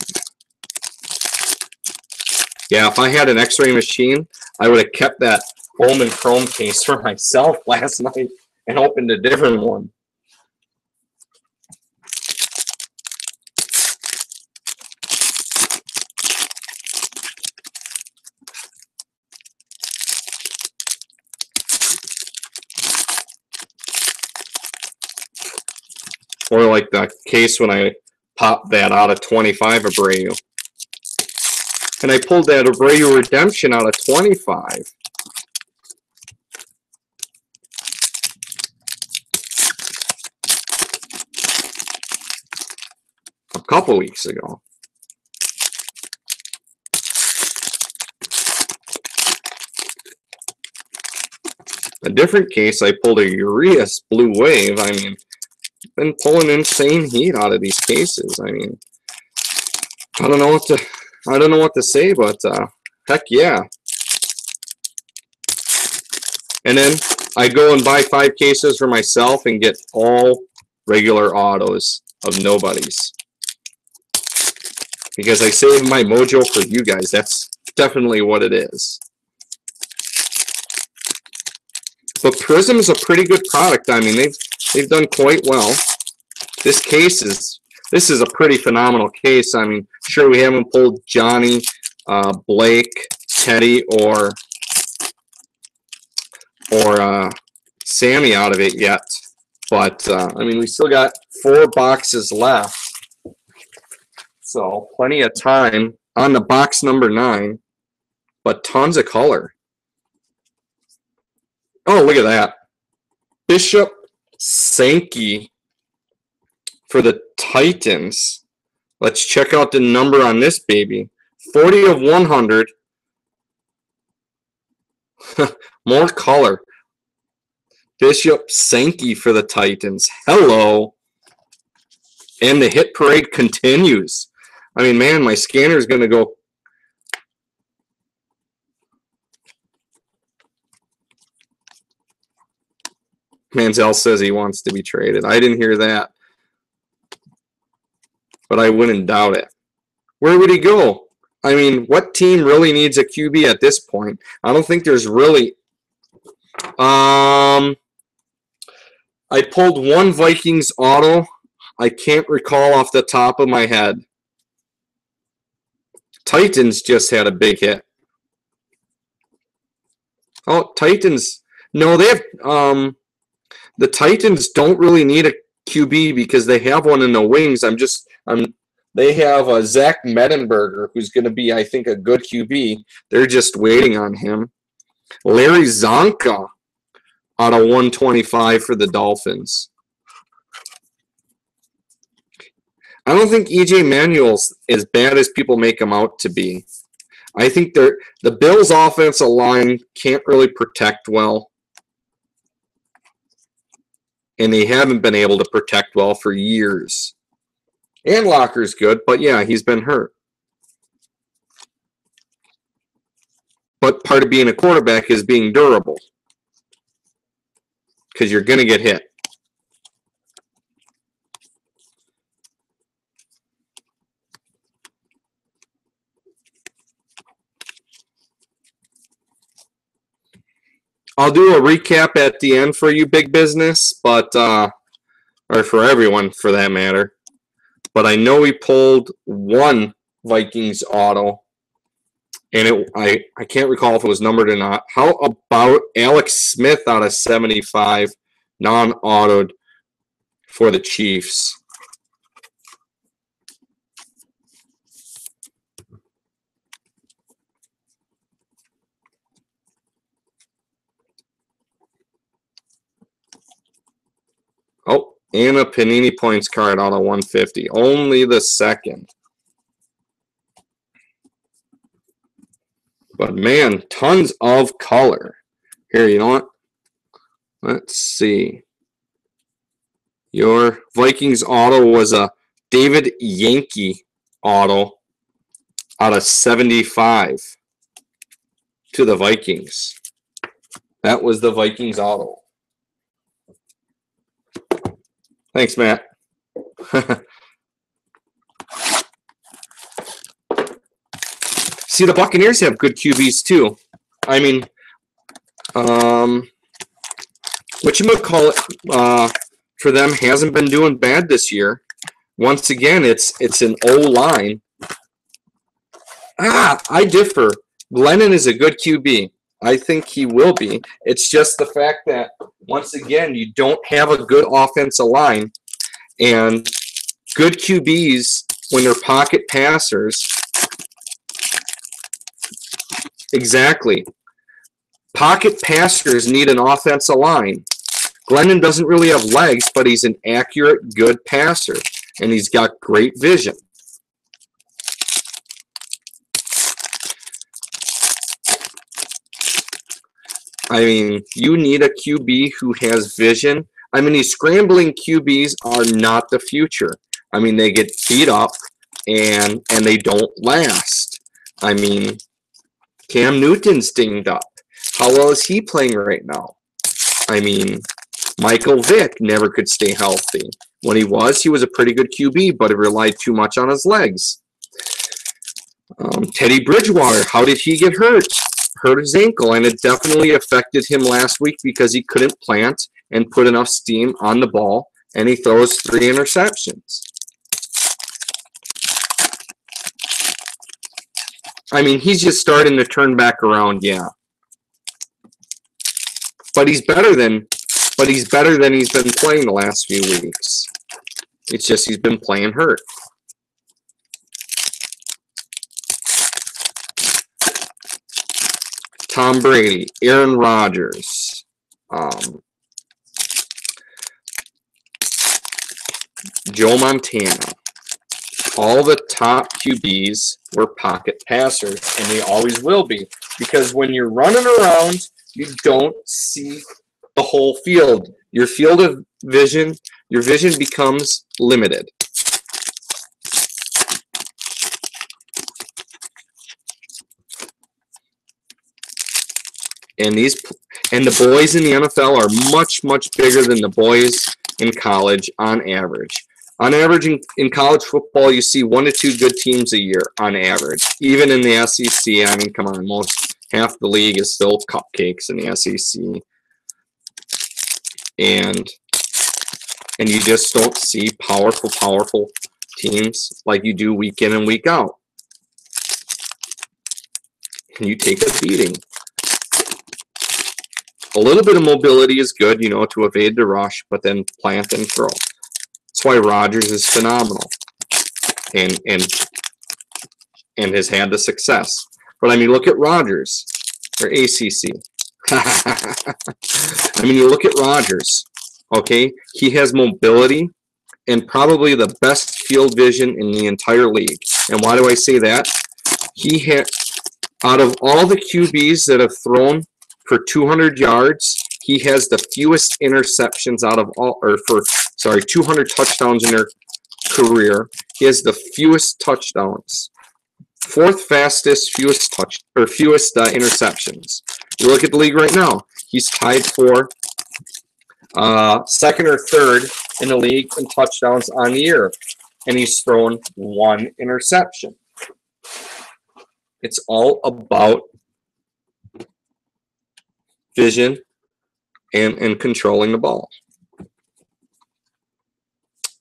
Yeah, if I had an X-ray machine, I would have kept that Bowman Chrome case for myself last night and opened a different one. Or like the case when I popped that out of 25 Abreu. And I pulled that Abreu Redemption out of 25. A couple weeks ago. A different case, I pulled a Urias Blue Wave. I mean, been pulling insane heat out of these cases. I mean, I don't know what to say, but heck yeah. And then I go and buy 5 cases for myself and get all regular autos of nobodies. Because I save my mojo for you guys. That's definitely what it is. But Prizm is a pretty good product. I mean, they've done quite well. This is a pretty phenomenal case. I mean, sure, we haven't pulled Johnny, Blake, Teddy, or Sammy out of it yet. But I mean, we still got 4 boxes left. So plenty of time on the box number 9, but tons of color. Oh, look at that. Bishop Sankey for the Titans. Let's check out the number on this baby. 40 of 100. More color. Bishop Sankey for the Titans. Hello. And the hit parade continues. I mean, man, my scanner is going to go. Manziel says he wants to be traded. I didn't hear that. But I wouldn't doubt it. Where would he go? I mean, what team really needs a QB at this point? I don't think there's really. I pulled one Vikings auto. I can't recall off the top of my head. Titans just had a big hit. Oh, Titans. No, they have. The Titans don't really need a QB because they have one in the wings. They have Zach Mettenberger, who's going to be, I think, a good QB. They're just waiting on him. Larry Zonka out of 125 for the Dolphins. I don't think E.J. Manuel's as bad as people make him out to be. I think the Bills' offensive line can't really protect well. And they haven't been able to protect well for years. And Locker's good, but yeah, he's been hurt. But part of being a quarterback is being durable. Because you're going to get hit. I'll do a recap at the end for you, big business, but or for everyone for that matter. But I know we pulled one Vikings auto, and I can't recall if it was numbered or not. How about Alex Smith out of 75, non-autoed for the Chiefs? Oh, and a Panini points card out of 150. Only the second. But man, tons of color. Here, you know what? Let's see. Your Vikings auto was a David Yankee auto out of 75 to the Vikings. That was the Vikings auto. Thanks, Matt. See, the Buccaneers have good QBs too. I mean, whatchamacallit, for them hasn't been doing bad this year. Once again, it's an O-line. I differ. Glennon is a good QB. I think he will be. It's just the fact that, once again, you don't have a good offensive line. And good QBs, when they're pocket passers, exactly. Pocket passers need an offensive line. Glennon doesn't really have legs, but he's an accurate, good passer. And he's got great vision. I mean, you need a QB who has vision. I mean, these scrambling QBs are not the future. I mean, they get beat up and they don't last. I mean, Cam Newton's dinged up. How well is he playing right now? I mean, Michael Vick never could stay healthy. When he was a pretty good QB, but he relied too much on his legs. Teddy Bridgewater, how did he get hurt? Hurt his ankle, and it definitely affected him last week because he couldn't plant and put enough steam on the ball, and he throws 3 interceptions. I mean, he's just starting to turn back around, yeah. But he's better than he's been playing the last few weeks. It's just he's been playing hurt. Tom Brady, Aaron Rodgers, Joe Montana. All the top QBs were pocket passers, and they always will be. Because when you're running around, you don't see the whole field. Your field of vision, your vision becomes limited. And the boys in the NFL are much, much bigger than the boys in college on average. On average, in college football, you see 1 to 2 good teams a year on average. Even in the SEC, I mean, come on, half the league is still cupcakes in the SEC. And you just don't see powerful teams like you do week in and week out. And you take a beating. A little bit of mobility is good, you know, to evade the rush, but then plant and throw. That's why Rodgers is phenomenal and has had the success. But I mean, look at Rodgers, or ACC. I mean, you look at Rodgers, okay? He has mobility and probably the best field vision in the entire league. And why do I say that? He had, out of all the QBs that have thrown for 200 yards, he has the fewest interceptions out of all, 200 touchdowns in their career. He has the fewest touchdowns. 4th fastest, fewest interceptions. You look at the league right now. He's tied for 2nd or 3rd in the league in touchdowns on the year, and he's thrown 1 interception. It's all about vision, and controlling the ball.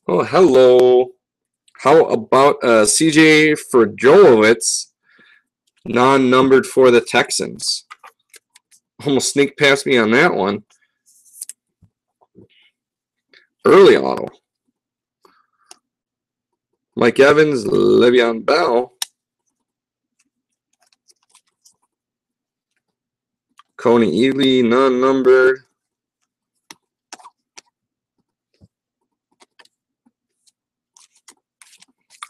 Oh, hello. How about CJ Frjolowicz, non-numbered for the Texans? Almost sneaked past me on that one. Early auto. Mike Evans, Le'Veon Bell. Coney Ely, non-numbered.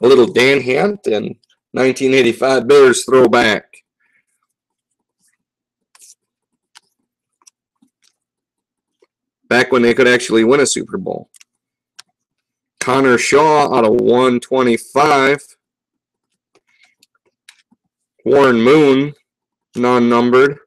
A little Dan Hampton, 1985 Bears throwback. Back when they could actually win a Super Bowl. Connor Shaw out of 125. Warren Moon, non-numbered.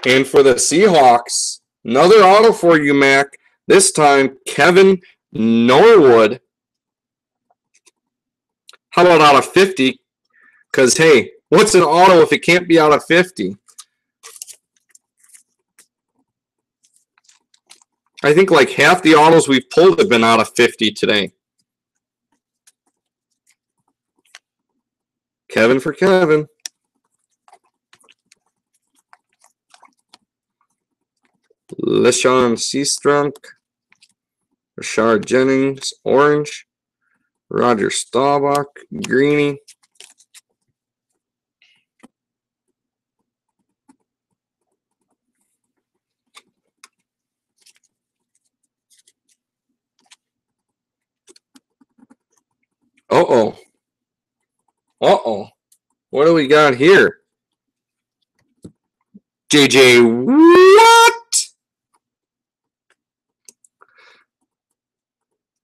And for the Seahawks, another auto for you, Mac. This time, Kevin Norwood. How about out of 50? Because, hey, what's an auto if it can't be out of 50? I think like half the autos we've pulled have been out of 50 today. Kevin for Kevin. LeSean Seastrunk. Rashard Jennings, orange. Roger Staubach, greeny. Uh-oh. Uh-oh. What do we got here? JJ Watt.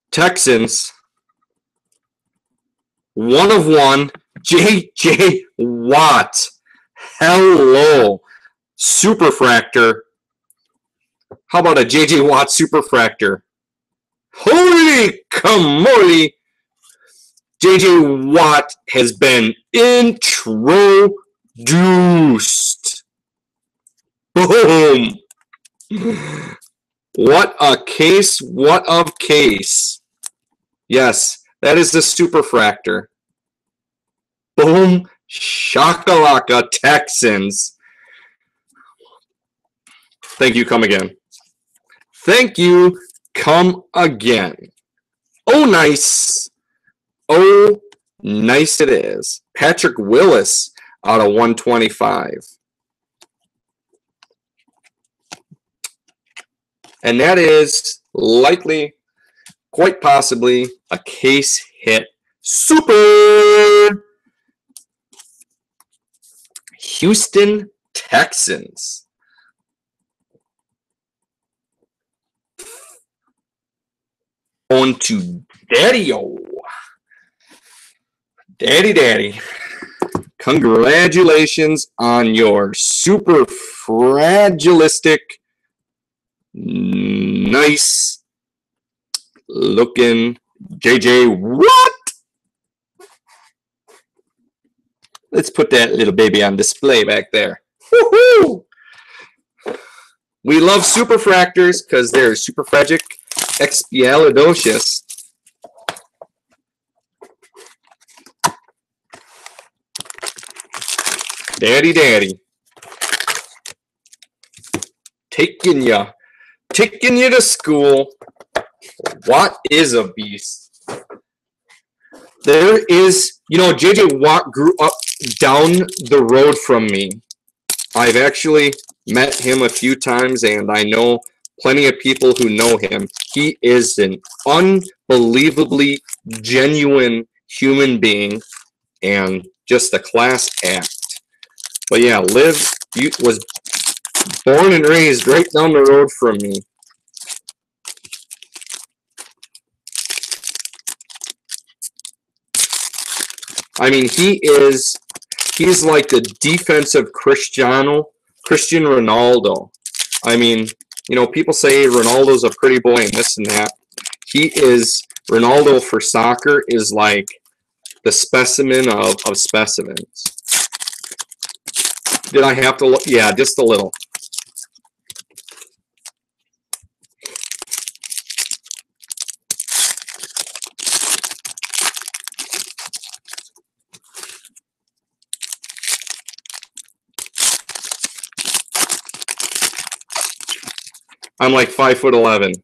Texans. 1 of 1. JJ Watt. Hello. Superfractor. How about a JJ Watt Superfractor? Holy camole. JJ Watt has been introduced. Boom. What a case. What a case. Yes, that is the Superfractor. Boom. Shakalaka Texans. Thank you. Come again. Thank you. Come again. Oh, nice. Oh, nice it is. Patrick Willis out of 125. And that is likely, quite possibly, a case hit. Super Houston Texans. On to Daddy-O. Daddy. Congratulations on your super fragilistic, nice looking JJ Watt. Let's put that little baby on display back there. Woohoo! We love superfractors because they're superfragic expialidocious. Daddy. Taking you to school. Watt is a beast. There is, JJ Watt grew up down the road from me. I've actually met him a few times, and I know plenty of people who know him. He is an unbelievably genuine human being and just a class act. But yeah, Liv was born and raised right down the road from me. I mean, he's like the defensive Cristiano Ronaldo. I mean, people say Ronaldo's a pretty boy and this and that. Ronaldo for soccer is like the specimen of specimens. Did I have to look? Yeah, just a little. I'm like 5'11".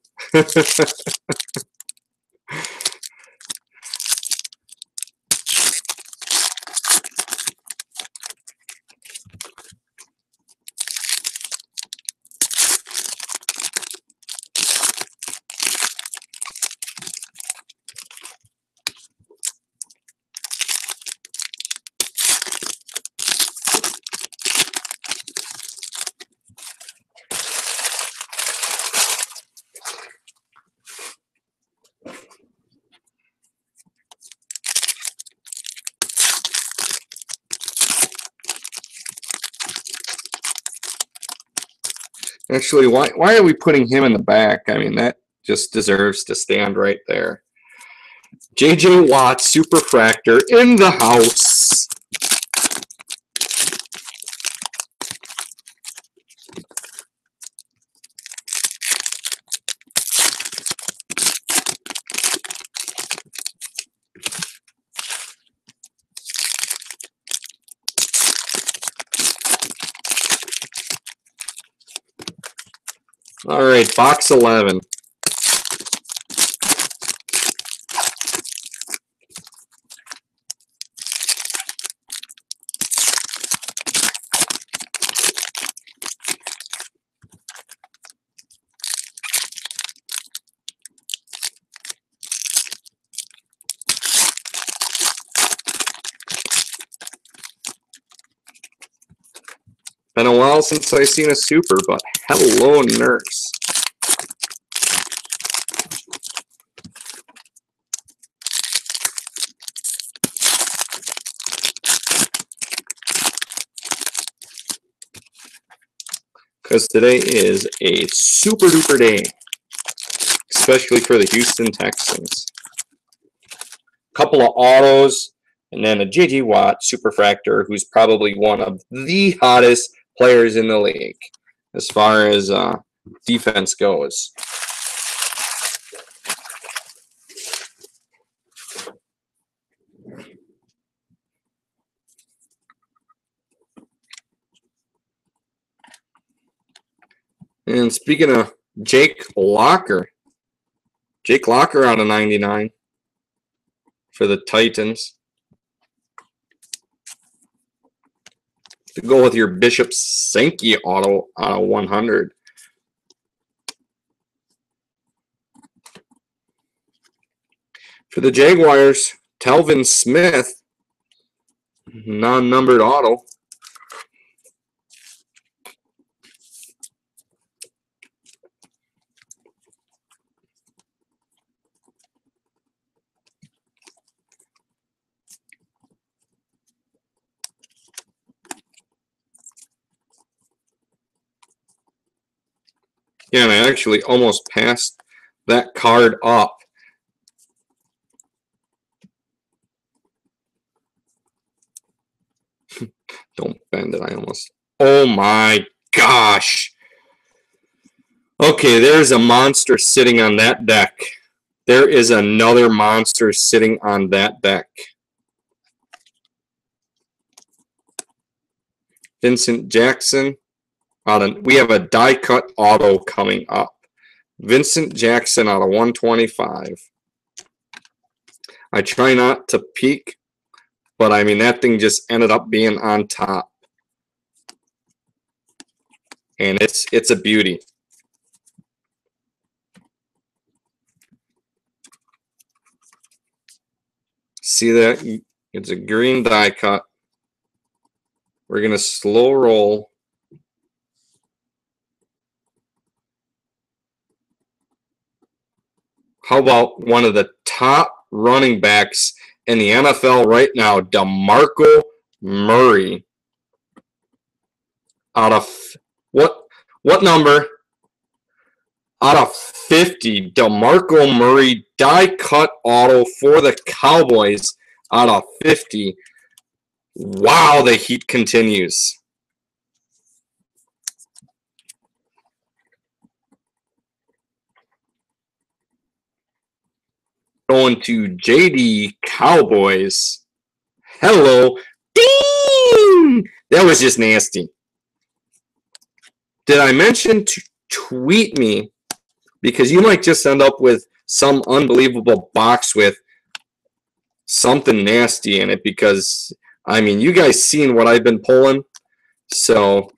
Actually, why are we putting him in the back? I mean, that just deserves to stand right there. J.J. Watt, Superfractor in the house. All right, box 11. Been a while since I've seen a super, but hello, Nurse. Because today is a super duper day, especially for the Houston Texans. Couple of autos, and then a J.J. Watt Superfractor, who's probably one of the hottest players in the league as far as defense goes. And speaking of Jake Locker out of 99 for the Titans. To go with your Bishop Sankey auto out of 100. For the Jaguars, Telvin Smith, non-numbered auto. Yeah, and I actually almost passed that card up. Don't bend it, I almost... Oh my gosh! Okay, there's a monster sitting on that deck. There is another monster sitting on that deck. Vincent Jackson. We have a die-cut auto coming up. Vincent Jackson out of 125. I try not to peek, but I mean, that thing just ended up being on top. And it's a beauty. See that? It's a green die cut. We're going to slow roll. How about one of the top running backs in the NFL right now, DeMarco Murray? Out of what number? Out of 50, DeMarco Murray die cut auto for the Cowboys out of 50. Wow, the heat continues. Going to JD Cowboys. Hello. Ding! That was just nasty. Did I mention to tweet me? Because you might just end up with some unbelievable box with something nasty in it. Because, I mean, you guys seen what I've been pulling. So,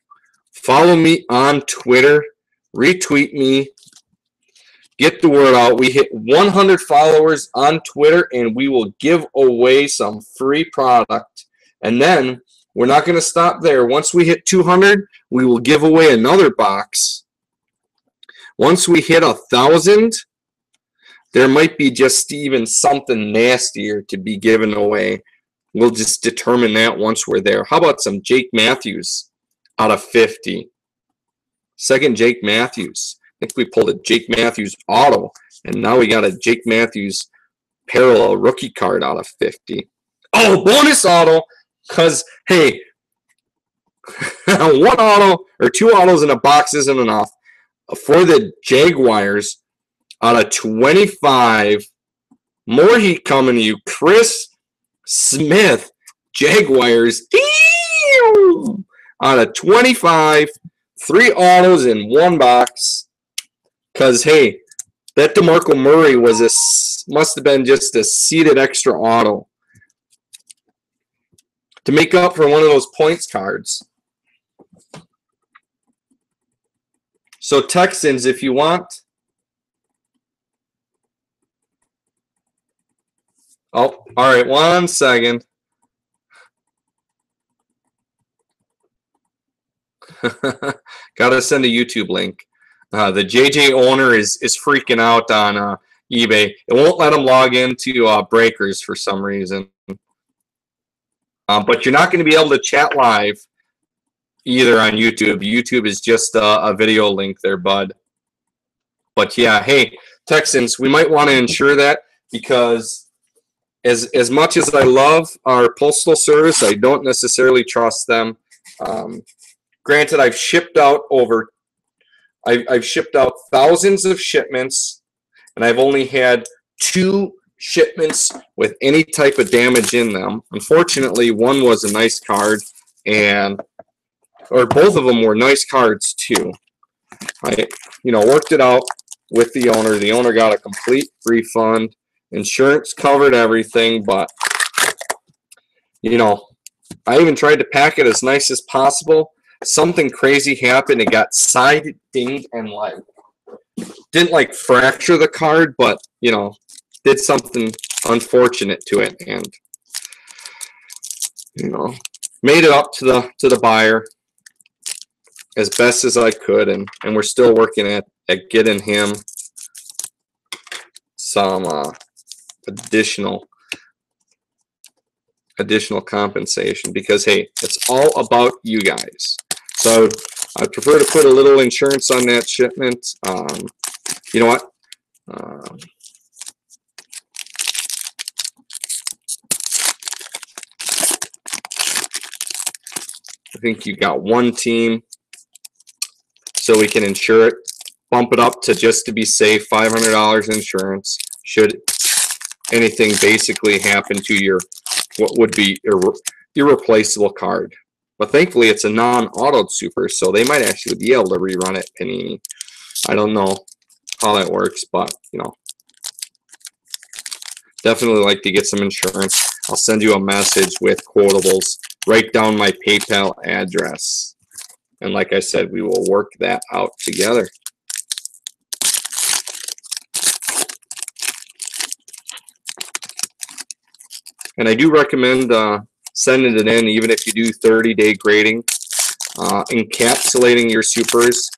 follow me on Twitter. Retweet me. Get the word out. We hit 100 followers on Twitter, and we will give away some free product. And then we're not going to stop there. Once we hit 200, we will give away another box. Once we hit 1,000, there might be just even something nastier to be given away. We'll just determine that once we're there. How about some Jake Matthews out of 50? Second Jake Matthews. I think we pulled a Jake Matthews auto, and now we got a Jake Matthews parallel rookie card out of 50. Oh, bonus auto, because, hey, one auto or two autos in a box isn't enough. For the Jaguars, out of 25, more heat coming to you. Chris Smith, Jaguars, out of 25, 3 autos in one box. Because, hey, that DeMarco Murray must have been just a seeded extra auto to make up for one of those points cards. So, Texans, if you want. Oh, all right, 1 second. Gotta send a YouTube link. The JJ owner is freaking out on eBay. It won't let him log into Breakers for some reason. But you're not going to be able to chat live either on YouTube. YouTube is just a video link there, bud. But yeah, hey, Texans, we might want to ensure that, because as much as I love our postal service, I don't necessarily trust them. Granted, I've shipped out thousands of shipments, and I've only had 2 shipments with any type of damage in them. Unfortunately, one was a nice card, or both of them were nice cards too. I, worked it out with the owner. The owner got a complete refund. Insurance covered everything, but I even tried to pack it as nice as possible. Something crazy happened. It got side dinged and didn't fracture the card, but did something unfortunate to it, and made it up to the buyer as best as I could, and we're still working at getting him some additional compensation, because hey, it's all about you guys. So I prefer to put a little insurance on that shipment. You know what? I think you got one team, so we can insure it. Bump it up to, just to be safe, $500 insurance should anything basically happen to your what would be irreplaceable card. But thankfully, it's a non-autoed super, so they might actually be able to rerun it, Panini. I don't know how that works, but definitely like to get some insurance. I'll send you a message with quotables. Write down my PayPal address, and like I said, we will work that out together. And I do recommend sending it in, even if you do 30-day grading. Encapsulating your supers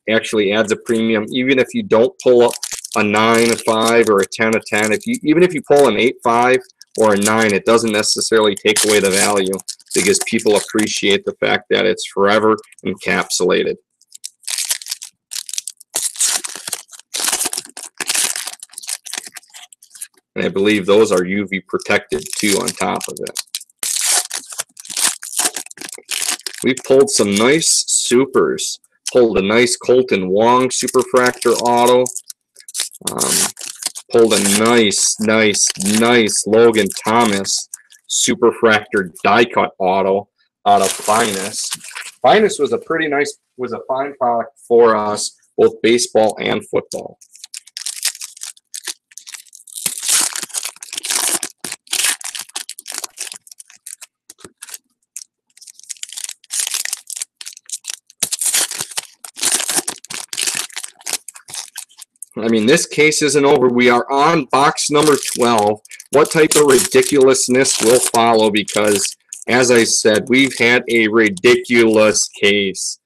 actually adds a premium, even if you don't pull up a 9 of 5 or a 10 of 10. Even if you pull an 8-5 or a 9, it doesn't necessarily take away the value, because people appreciate the fact that it's forever encapsulated. And I believe those are UV protected too on top of it. We pulled some nice supers. Pulled a nice Colton Wong Superfractor auto. pulled a nice Logan Thomas Superfractor die cut auto out of Finest. Finest was a fine product for us, both baseball and football. I mean, this case isn't over. We are on box number 12. What type of ridiculousness will follow? Because, as I said, we've had a ridiculous case.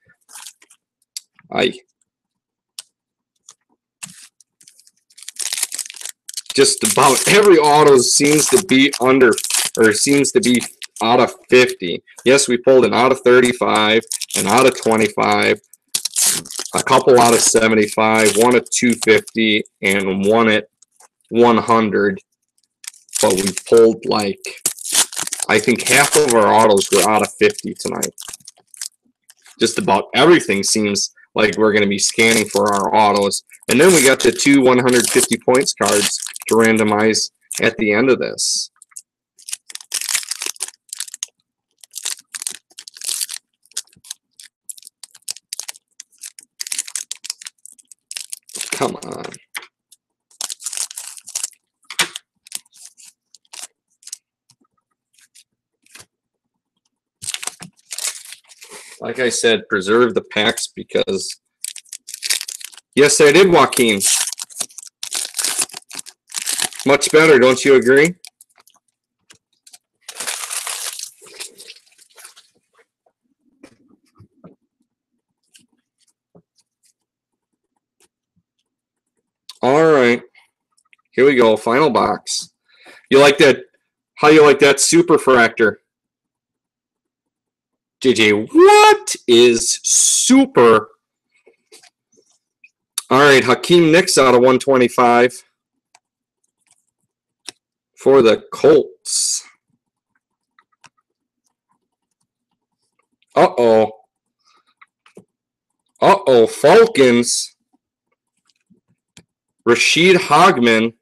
Just about every auto seems to be under, or seems to be out of 50. Yes, we pulled an out of 35, an out of 25, a couple out of 75, one at 250, and one at 100. But we pulled, like, I think half of our autos were out of 50 tonight. Just about everything seems like we're going to be scanning for our autos. And then we got the 2 150 points cards to randomize at the end of this. Come on. Like I said, preserve the packs because, yes, I did, Joaquin. Much better, don't you agree? All right, here we go. Final box. You like that? How you like that Superfractor? JJ, what is super? All right, Hakeem Nicks out of 125 for the Colts. Uh-oh. Uh-oh, Falcons. Rashid Hogman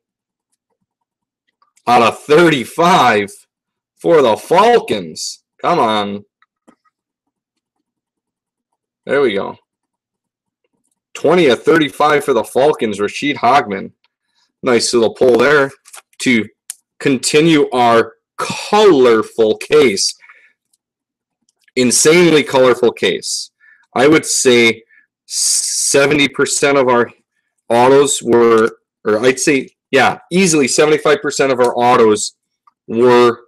out of 35 for the Falcons. Come on. There we go. 20 of 35 for the Falcons, Rashid Hogman. Nice little pull there to continue our colorful case. Insanely colorful case. I would say 70% of our autos were, or I'd say, yeah, easily 75% of our autos were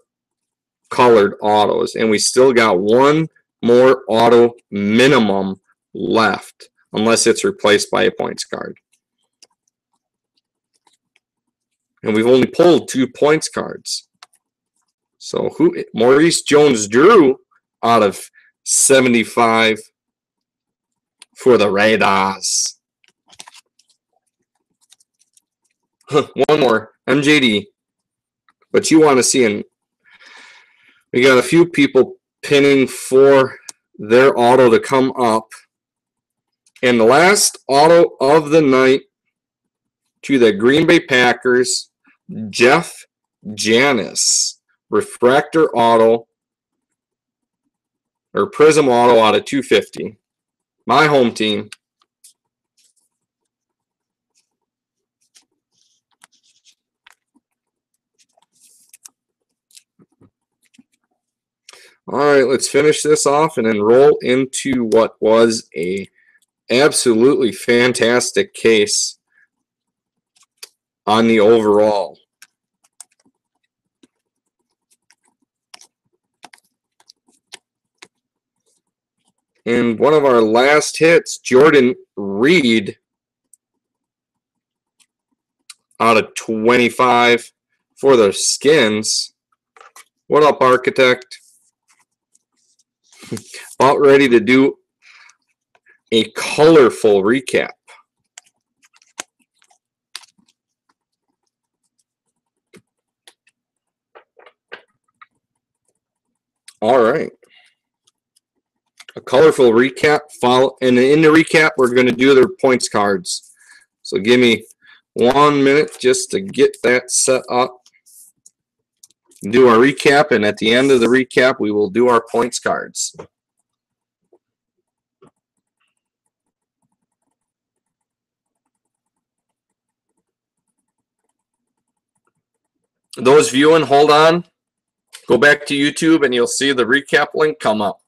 colored autos. And we still got one more auto minimum left, unless it's replaced by a points card. And we've only pulled 2 points cards. So Maurice Jones-Drew out of 75 for the Raiders. One more, MJD. But you want to see him. We got a few people pinning for their auto to come up. And the last auto of the night to the Green Bay Packers, Jeff Janis. Refractor auto, or Prizm auto out of 250. My home team. All right, let's finish this off and then roll into what was a absolutely fantastic case on the overall. And one of our last hits, Jordan Reed out of 25 for the Skins. What up, Architect? About ready to do a colorful recap. All right. A colorful recap. And in the recap, we're going to do their points cards. So give me 1 minute just to get that set up. Do our recap, and at the end of the recap, we will do our points cards. Those viewing, hold on. Go back to YouTube, and you'll see the recap link come up.